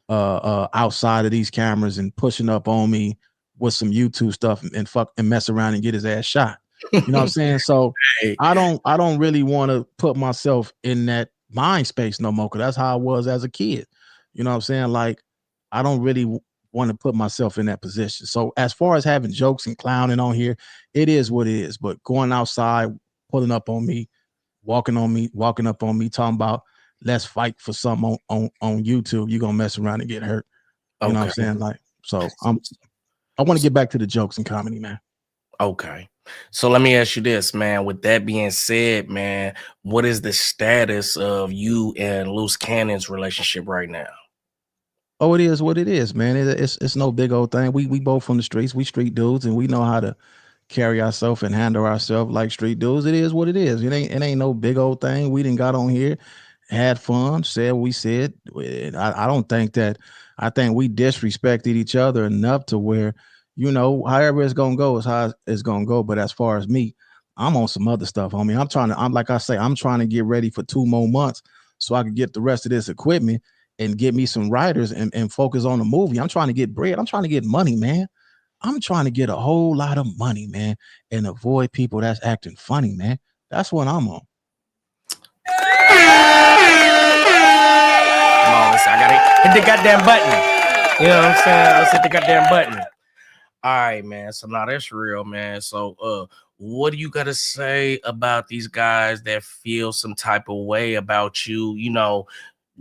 outside of these cameras and pushing up on me with some YouTube stuff and fuck and mess around and get his ass shot. You know what I'm saying? So I don't really want to put myself in that mind space no more, because that's how I was as a kid. You know what I'm saying? Like I don't really want to put myself in that position. So as far as having jokes and clowning on here, it is what it is. But going outside, pulling up on me, walking up on me, talking about let's fight for something on YouTube, you're gonna mess around and get hurt. You know what I'm Okay. saying? Like, so I want to get back to the jokes and comedy, man. Okay. So let me ask you this, man. With that being said, man, what is the status of you and Loose Cannon's relationship right now? Oh, it is what it is, man. It's no big old thing. We both from the streets. We street dudes, and we know how to carry ourselves and handle ourselves like street dudes. It is what it is. It ain't no big old thing. We didn't got on here, had fun, said what we said. I don't think that. I think we disrespected each other enough to where, however it's gonna go is how it's gonna go. But as far as me, I'm on some other stuff, homie. I'm like I say, I'm trying to get ready for 2 more months so I can get the rest of this equipment and get me some writers and focus on the movie. I'm trying to get bread. I'm trying to get money, man. I'm trying to get a whole lot of money, man, and avoid people that's acting funny, man. That's what I'm on. Come on, listen, I gotta hit the goddamn button. You know what I'm saying? Let's hit the goddamn button. All right, man. So now that's real, man. So what do you gotta say about these guys that feel some type of way about you,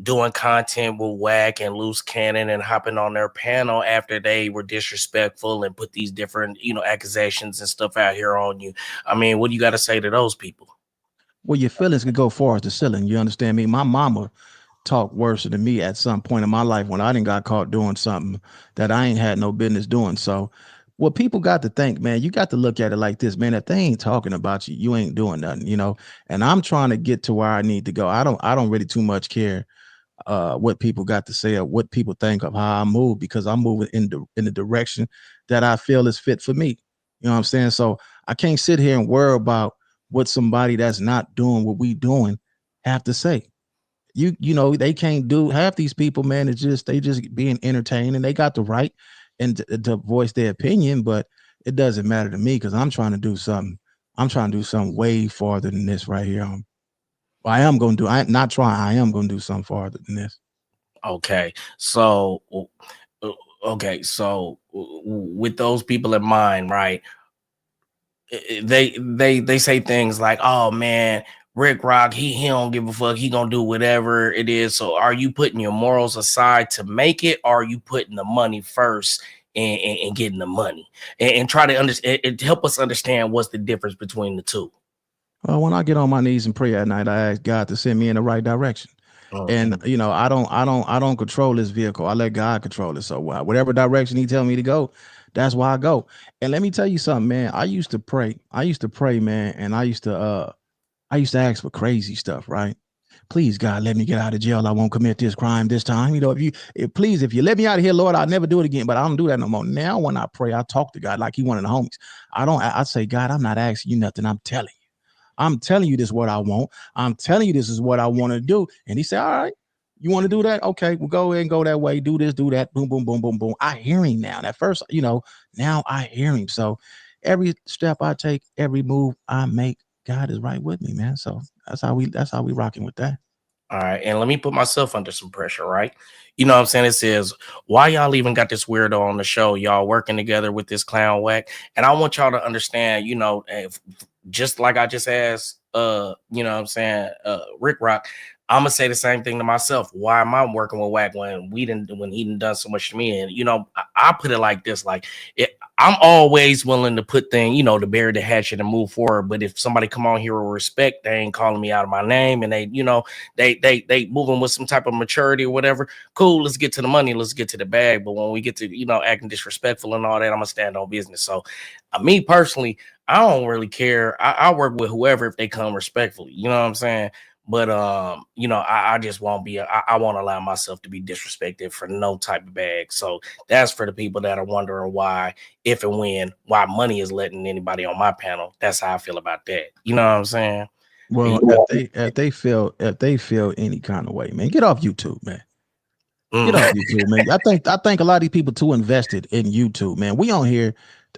doing content with WACK and Loose Cannon and hopping on their panel after they were disrespectful and put these different, accusations and stuff out here on you? I mean, what do you got to say to those people? Well, your feelings could go far as the ceiling. You understand me? My mama talked worse than me at some point in my life when I didn't got caught doing something that I ain't had no business doing. So what people got to think, man, you got to look at it like this, man. If they ain't talking about you, you ain't doing nothing. And I'm trying to get to where I need to go. I don't really too much care what people got to say or what people think of how I move, because I'm moving in the direction that I feel is fit for me. You know what I'm saying? So I can't sit here and worry about what somebody that's not doing what we doing have to say. They can't do half these people, man. They just being entertained, and they got the right and to voice their opinion, but it doesn't matter to me because I'm trying to do something. I'm trying to do something way farther than this right here. I am going to do. I'm not trying. I am going to do something farther than this. Okay, so with those people in mind, right? They say things like, "Oh man, Rick Rock, he don't give a fuck. He gonna do whatever it is." So, are you putting your morals aside to make it, or are you putting the money first and getting the money and try to understand? Help us understand what's the difference between the two. When I get on my knees and pray at night, I ask God to send me in the right direction. And I don't control this vehicle. I let God control it. So whatever direction He tell me to go, that's why I go. And let me tell you something, man. I used to pray, man, and I used to ask for crazy stuff, right? Please, God, let me get out of jail. I won't commit this crime this time. If you let me out of here, Lord, I'll never do it again. But I don't do that no more. Now, when I pray, I talk to God like He one of the homies. I say, God, I'm not asking you nothing. I'm telling you this is what I want. I'm telling you this is what I want to do. And He said, all right, You want to do that? Okay, we'll go ahead and go that way. Do this, do that. Boom, boom, boom, boom, boom. I hear him now. At first, now I hear him. So every step I take, every move I make, God is right with me, man. So that's how we rocking with that. All right, and let me put myself under some pressure, right? You know what I'm saying? It says, why y'all even got this weirdo on the show? Y'all working together with this clown WACK. And I want y'all to understand, just like I just asked, you know what I'm saying, Rick Rock, I'm gonna say the same thing to myself. Why am I working with WACK when he done done so much to me? And I put it like this: I'm always willing to put things, to bury the hatchet and move forward. But if somebody come on here with respect, they ain't calling me out of my name, and they moving with some type of maturity or whatever. Cool, let's get to the money, let's get to the bag. But when we get to acting disrespectful and all that, I'm gonna stand on business. So, me personally, I don't really care. I work with whoever if they come respectfully. You know what I'm saying? But I just won't be. I won't allow myself to be disrespected for no type of bag. So that's for the people that are wondering why, if and when, why money is letting anybody on my panel. That's how I feel about that. You know what I'm saying? Well, if they feel any kind of way, man, get off YouTube, man. Get off YouTube, man. I think a lot of these people too invested in YouTube, man.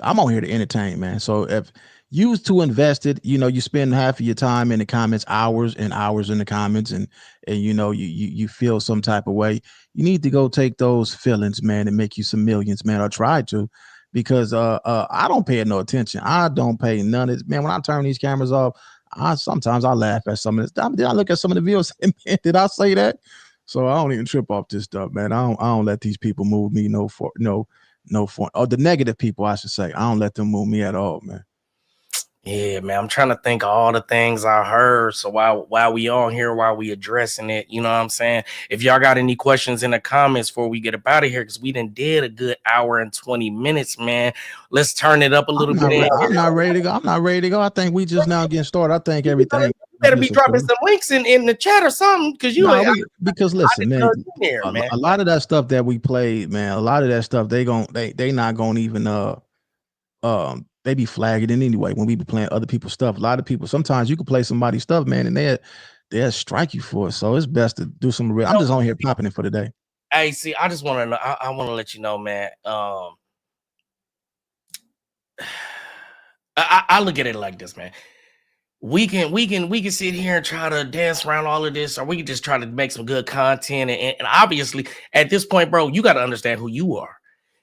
I'm on here to entertain, man. So if you too invested, you spend half of your time in the comments, hours and hours in the comments, and you feel some type of way. You need to go take those feelings, man, and make you some millions, man, or try to, because I don't pay no attention. I don't pay none of it, man. When I turn these cameras off, sometimes I laugh at some of this. Then I look at some of the videos and man, did I say that? So I don't even trip off this stuff, man. I don't let these people move me no for the negative people, I should say. I don't let them move me at all, man. Yeah, man. I'm trying to think of all the things I heard. So while we on here, while we addressing it, you know what I'm saying? If y'all got any questions in the comments before we get up out of here, because we done did a good hour and 20 minutes, man. Let's turn it up a little bit. I'm not ready to go. I think we just now getting started. I think everything. You better be dropping some links in the chat or something, because because listen, man, a lot of that stuff that we played, man, a lot of that stuff they not gonna even they be flagging it anyway when we be playing other people's stuff. A lot of people, sometimes you can play somebody's stuff, man, and they'll strike you for it. So it's best to do some real. I'm just on here popping it for today. Hey, see, I just want to know. I want to let you know, man. I look at it like this, man. We can sit here and try to dance around all of this, or we can just try to make some good content. And obviously, at this point, bro, you got to understand who you are.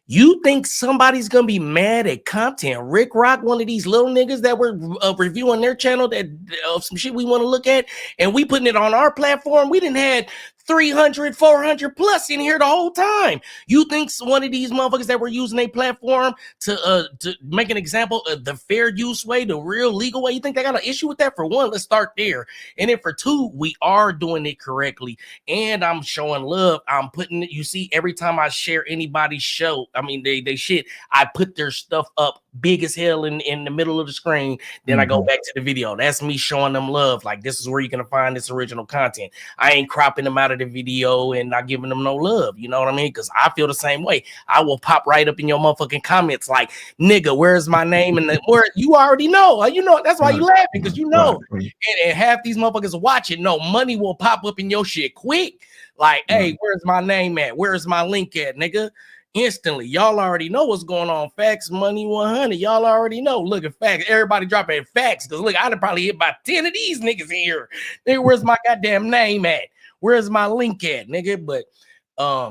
You think somebody's gonna be mad at content? Rick Rock, one of these little niggas that were reviewing their channel that of some shit we want to look at, and we putting it on our platform. We didn't had 300, 400 plus in here the whole time. You think one of these motherfuckers that were using a platform to make an example of the fair use way, the real legal way, you think they got an issue with that? For one, let's start there. And then for two, we are doing it correctly. And I'm showing love. I'm putting it, you see, every time I share anybody's show, I mean, they shit, I put their stuff up big as hell in the middle of the screen. Then I go back to the video. That's me showing them love. Like, this is where you're gonna find this original content. I ain't cropping them out of the video and not giving them no love. You know what I mean? Because I feel the same way. I will pop right up in your motherfucking comments like, nigga, where's my name? And where you already know. That's why you laughing, because you know. And half these motherfuckers watching, no, money will pop up in your shit quick. Like, hey, where's my name at? Where's my link at, nigga? Instantly, y'all already know what's going on. Facts, money 100. Y'all already know. Look at facts. Everybody dropping facts. Because look, I'd probably hit about 10 of these niggas in here. Nigga, where's my goddamn name at? Where's my link at, nigga? But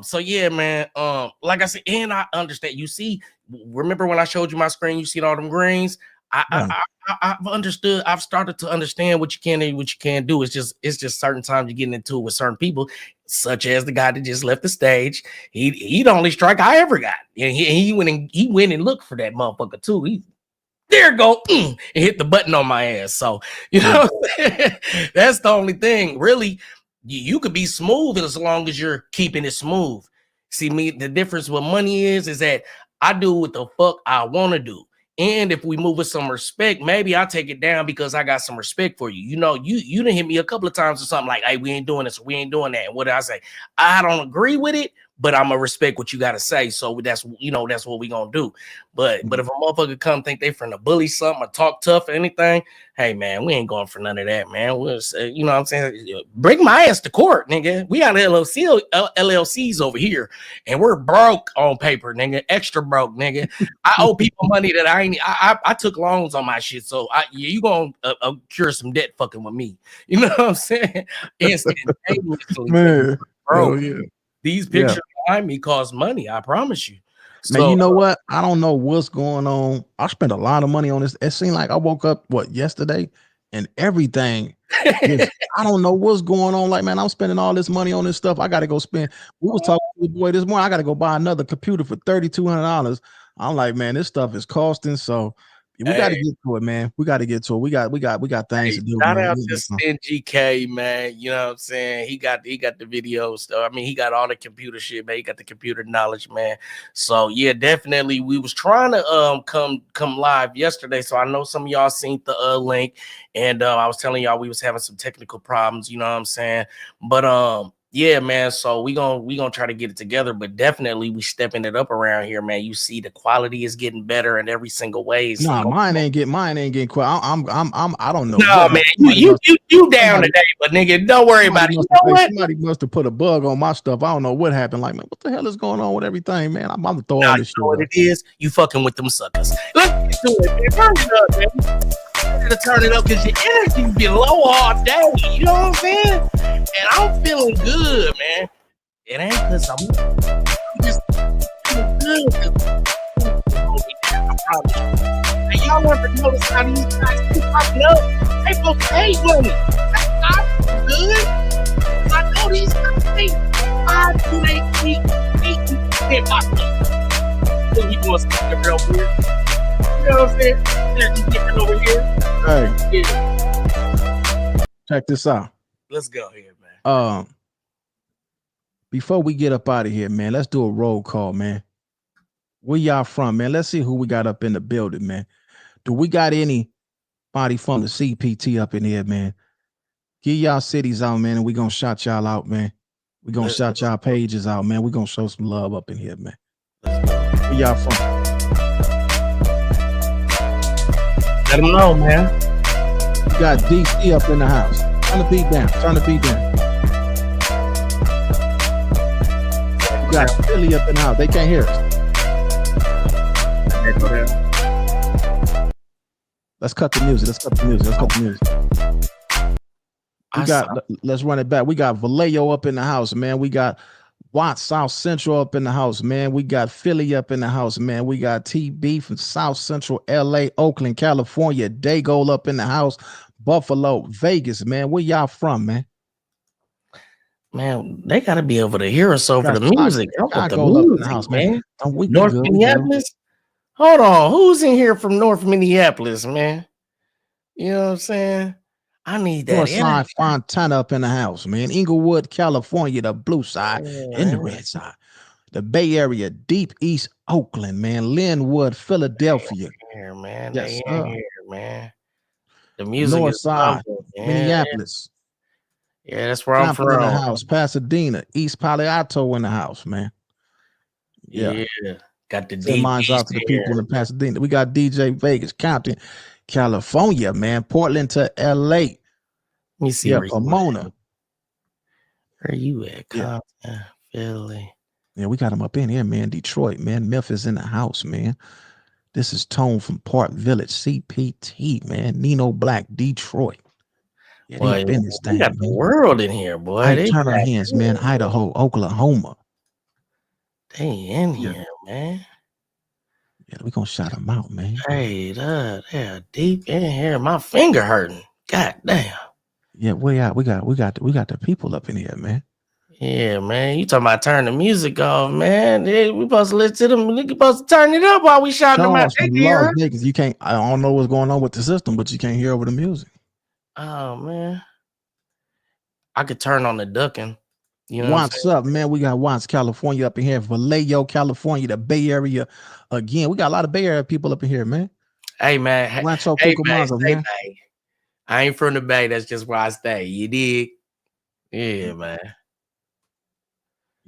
so yeah, man. Like I said, and I understand. You see, remember when I showed you my screen, you seen all them greens? I've understood. I've started to understand what you can and what you can't do. It's just certain times you're getting into it with certain people, such as the guy that just left the stage. He the only strike I ever got, and he went and looked for that motherfucker too. He there go and hit the button on my ass. So that's the only thing. Really, you could be smooth as long as you're keeping it smooth. See, me, the difference with money is that I do what the fuck I want to do. And if we move with some respect, maybe I'll take it down because I got some respect for you. You know, you didn't hit me a couple of times or something like, hey, we ain't doing this, we ain't doing that. And what did I say? I don't agree with it, but I'm gonna respect what you gotta say. So that's that's what we gonna do. But if a motherfucker come think they finna bully something or talk tough or anything, hey man, we ain't going for none of that, man. We'll say, you know what I'm saying? Bring my ass to court, nigga. We got LLCs over here, and we're broke on paper, nigga. Extra broke, nigga. I owe people money that I ain't. I took loans on my shit, so you gonna cure some debt fucking with me? You know what I'm saying? Instantaneously, Man, bro. hell yeah. These Yeah. pictures behind me cost money. I promise you. Man, So, you know what? I don't know what's going on. I spent a lot of money on this. It seemed like I woke up yesterday, and everything. I don't know what's going on. Like, man, I'm spending all this money on this stuff. I got to go spend. We was talking to the boy this morning. I got to go buy another computer for $3,200. I'm like, man, this stuff is costing. So we got to get to it, man. We got to get to it. We got things to do, shout man. out to Stingy K, man. You know what I'm saying? He got the video stuff. I mean, he got all the computer shit, man. He got the computer knowledge, man. So yeah, definitely. We was trying to come live yesterday. So I know some of y'all seen the link, and I was telling y'all we was having some technical problems. You know what I'm saying? But yeah, man. So we gonna try to get it together, but definitely we stepping it up around here, man. You see the quality is getting better in every single way. So Nah, mine ain't getting quick. I don't know. No, man, you down today, but nigga, don't worry about it. You know what? Somebody must have put a bug on my stuff. I don't know what happened. Like, man, what the hell is going on with everything, man? I'm gonna throw all this shit. You know what it is? You fucking with them suckers. Let's do it, man. Turn it up, man. You gotta turn it up because your energy be low all day. You know what I'm saying? And I'm feeling good, man. It ain't because I'm just feeling good. I promise you. And y'all ever notice how these guys keep popping up? They both pay money. I'm good. I know these guys pay. Why do they keep beating popping up? So we doing something real weird. You know what I'm saying? They're just getting over here. Hey, yeah. Check this out. Let's go here, man. Before we get up out of here, man, let's do a roll call, man. Where y'all from, man? Let's see who we got up in the building, man. Do we got anybody from the CPT up in here, man? Get y'all cities out, man, and we gonna shout y'all out, man. We gonna shout y'all pages out, man. We gonna show some love up in here, man. Where y'all from? Let them know, man. We got DC up in the house. Turn the beat down. Turn the beat down. We got Philly up in the house. They can't hear us. Let's cut the music. We got, let's run it back. We got Vallejo up in the house, man. We got Watts South Central up in the house, man. We got Philly up in the house, man. We got TB from South Central LA, Oakland, California. Dago up in the house, Buffalo, Vegas, man. Where y'all from, man? Man, they gotta be able to hear us over the music. Up in the house, man. North Minneapolis. Hold on, who's in here from North Minneapolis, man? You know what I'm saying? I need that. Northside Fontana up in the house, man. Inglewood, California, the blue side and the red side. The Bay Area, deep East Oakland, man. Linwood, Philadelphia. Here, man. Yes, here, man. The music North is side, something, Minneapolis. Yeah, that's where I'm from. In the house, Pasadena, East Palo Alto in the house, man. Yeah. Got the Send mines out to the people in Pasadena. We got DJ Vegas, Compton, California, man. Portland to LA. Let me see. Yeah, Pomona. Where you at? Compton, Philly. Yeah, we got them up in here, man. Detroit, man. Memphis in the house, man. This is Tone from Park Village, CPT, man. Nino Black, Detroit. Yeah, boy, they this thing, got the world in here, boy. I turn our hands, man. Idaho, Oklahoma. They in here, man. Yeah, we gonna shout them out, man. Hey, they're deep in here. My finger hurting. God damn. Yeah, we got the people up in here, man. Yeah, man. You talking about turn the music off, man? We supposed to listen to them. We supposed to turn it up while we shouting them out. Las Vegas, you can't. I don't know what's going on with the system, but you can't hear over the music. Oh man, I could turn on the ducking. You know what's up, man? We got Watts, California up in here. Vallejo, California, the Bay Area. Again, we got a lot of Bay Area people up in here, man. Hey, man. Rancho Cucamonga, man. I ain't from the Bay. That's just where I stay. You dig? Yeah, man.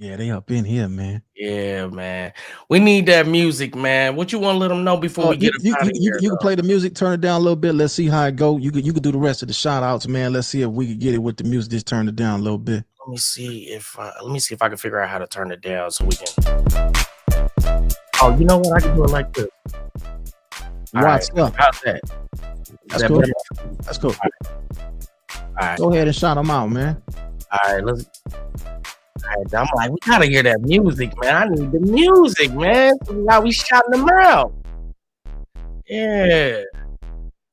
Yeah, they up in here, man. Yeah, man. We need that music, man. What you want to let them know before we get You, up out of here? you can play the music, turn it down a little bit. Let's see how it go. You could do the rest of the shout outs, man. Let's see if we can get it with the music. Just turn it down a little bit. Let me see if I can figure out how to turn it down so we can. Oh, you know what? I can do it like this. What's up? How's that? That's cool. That's cool. All right. Go ahead and shout them out, man. All right, let's. All right, I'm like, we gotta hear that music, man. I need the music, man. Now we shouting them out. Yeah.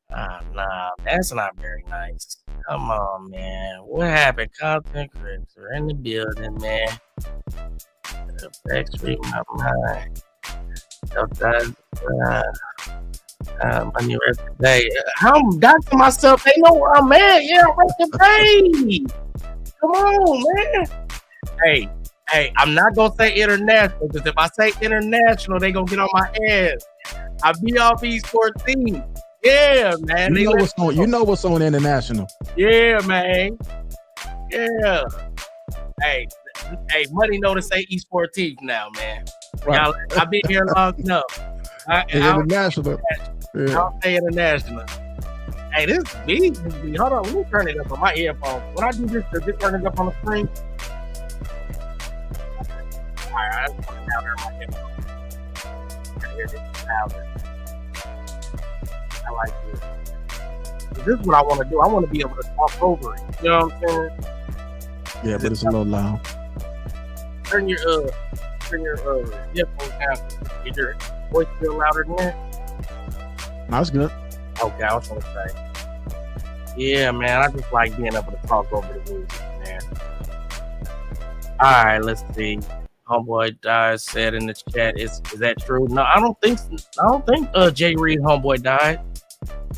Nah, that's not very nice. Come on, man. What happened? Content creator in the building, man. The facts read my mind. Sometimes, money rest today. I'm doxing myself. They know where I'm at. Yeah, rest today. Come on, man. Hey, I'm not gonna say international because if I say international, they gonna get on my ass. I be off East 14. Yeah, man. You know what's on international. Yeah, man. Yeah. Hey, money know to say East 14th now, man. Right. Y'all, I've been here long enough. International. I don't say international. Hey, this beat. Hold on, let me turn it up on my earphones. When I do this, does it turn it up on the screen? Alright, I put it down there on my headphones. I hear this louder. I like this. This is what I want to do. I want to be able to talk over it. You know what I'm saying? Yeah, but it's a little loud. Turn your headphones down. Is your voice still louder than that? That's good. Okay, I was gonna say. Yeah, man, I just like being able to talk over the music, man. All right, let's see. Homeboy died. Said in the chat, is that true? No, I don't think. Jay Reed homeboy died.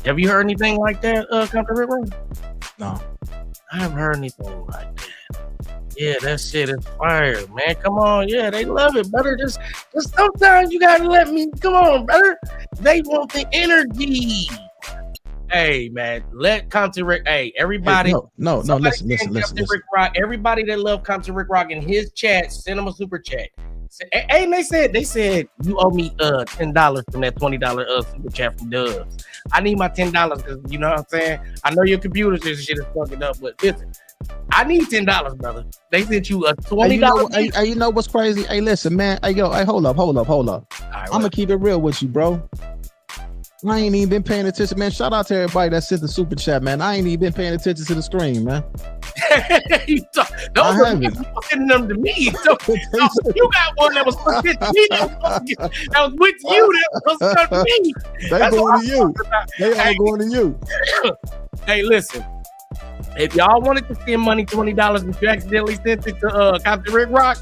Have you heard anything like that, Country River? No, I haven't heard anything like that. Yeah, that shit is fire, man. Come on, yeah, they love it, brother. Just sometimes you gotta let me. Come on, brother. They want the energy. Hey, man, let Country Rick. Hey, everybody. Hey, no. Listen. Rick Rock. Everybody that love Country Rick Rock in his chat, send him a super chat. Hey, and they said you owe me $10 from that $20 super chat from Dubs. I need my $10 because you know what I'm saying. I know your computers and shit is fucking up, but listen, I need $10, brother. They sent you a $20. Hey, you know what's crazy? Hey, listen, man. Hey, hold up. I'm gonna keep it real with you, bro. I ain't even been paying attention, man. Shout out to everybody that sent the super chat, man. I ain't even been paying attention to the screen, man. Those are people sending them to me. So, you got one that was supposed to me. That was with you. That was supposed to me. They going to you. They all going to you. Hey, listen. If y'all wanted to send money, $20, but you accidentally sent it to Country Rick Rock,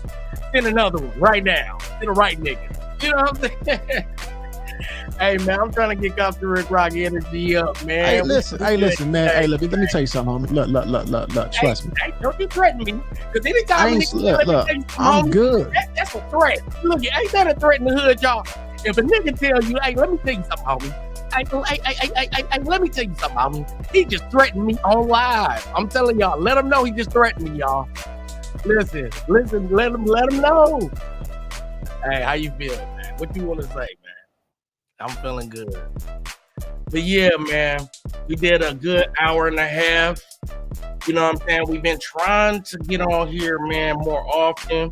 send another one right now. Send the right nigga. You know what I'm saying? Hey, man, I'm trying to get Country Rick Rock energy up, man. Hey, listen, man. Hey, let me tell you something, homie. Look, trust me. Hey, don't you threaten me. Because anytime I'm good. That's a threat. Look, ain't that a threat in the hood, y'all? If a nigga tell you, hey, let me tell you something, homie. Hey, let me tell you something, homie. He just threatened me on live. I'm telling y'all, let him know he just threatened me, y'all. Listen, let him know. Hey, how you feel, man? What you want to say, man? I'm feeling good. But yeah, man, we did a good hour and a half. You know what I'm saying? We've been trying to get on here, man, more often.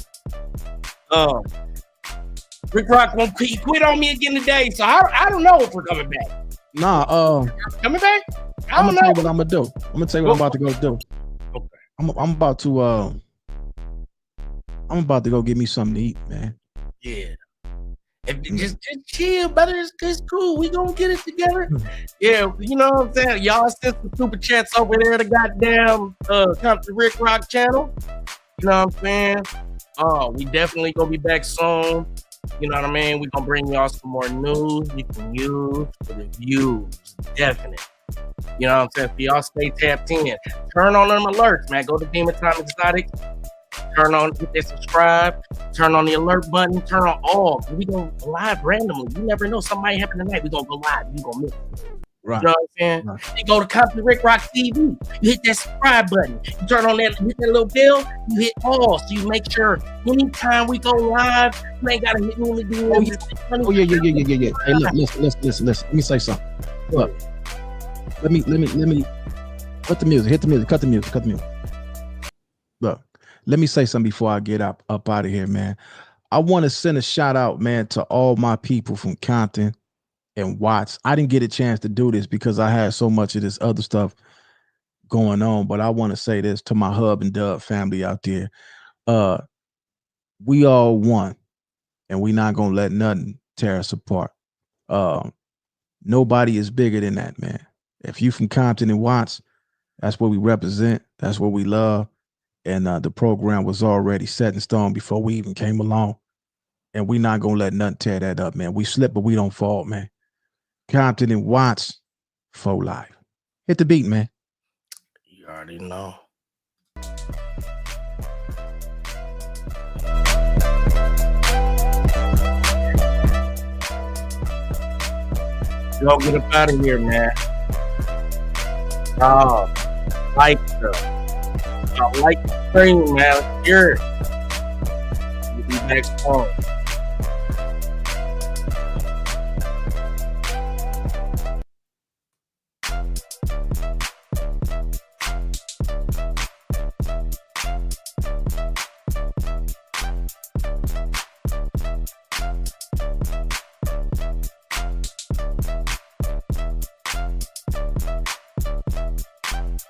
Rick Rock won't quit on me again today, so I don't know if we're coming back. Nah, coming back? I'm gonna tell you what I'm gonna do. I'm gonna tell you what I'm about to go do. Okay. I'm about to go get me something to eat, man. Yeah. Just chill, brother. It's cool. We gonna get it together. Yeah, you know what I'm saying? Y'all send some super chats over there to goddamn Country Rick Rock channel. You know what I'm saying? We definitely gonna be back soon. You know what I mean? We gonna bring y'all some more news you can use for the views. Definitely. You know what I'm saying? So y'all stay tapped in. Turn on them alerts, man. Go to Demon Time Exotic. Turn on, hit that subscribe, turn on the alert button, turn on all. We go live randomly. You never know, something might happen tonight. We gonna go live. You gonna miss it. Right. You know what I'm saying? You go to Compton Rick Rock TV. You hit that subscribe button. You turn on that, hit that little bell. You hit all, so you make sure anytime we go live, you ain't gotta hit me with the Oh yeah. Hey, look, listen. Let me say something. Look, let me. Put the music. Hit the music. Cut the music. Look, let me say something before I get up out of here, man. I want to send a shout out, man, to all my people from Compton and Watts. I didn't get a chance to do this because I had so much of this other stuff going on, but I want to say this to my Hub and Dub family out there. We all one, and we're not gonna let nothing tear us apart. Nobody is bigger than that, man. If you from Compton and Watts, that's what we represent. That's what we love. And the program was already set in stone before we even came along. And we're not gonna let nothing tear that up, man. We slip, but we don't fall, man. Compton and Watts for life. Hit the beat, man. You already know. Y'all get up out of here, man. Oh, like the stream, man. Let's hear it. We'll be back tomorrow.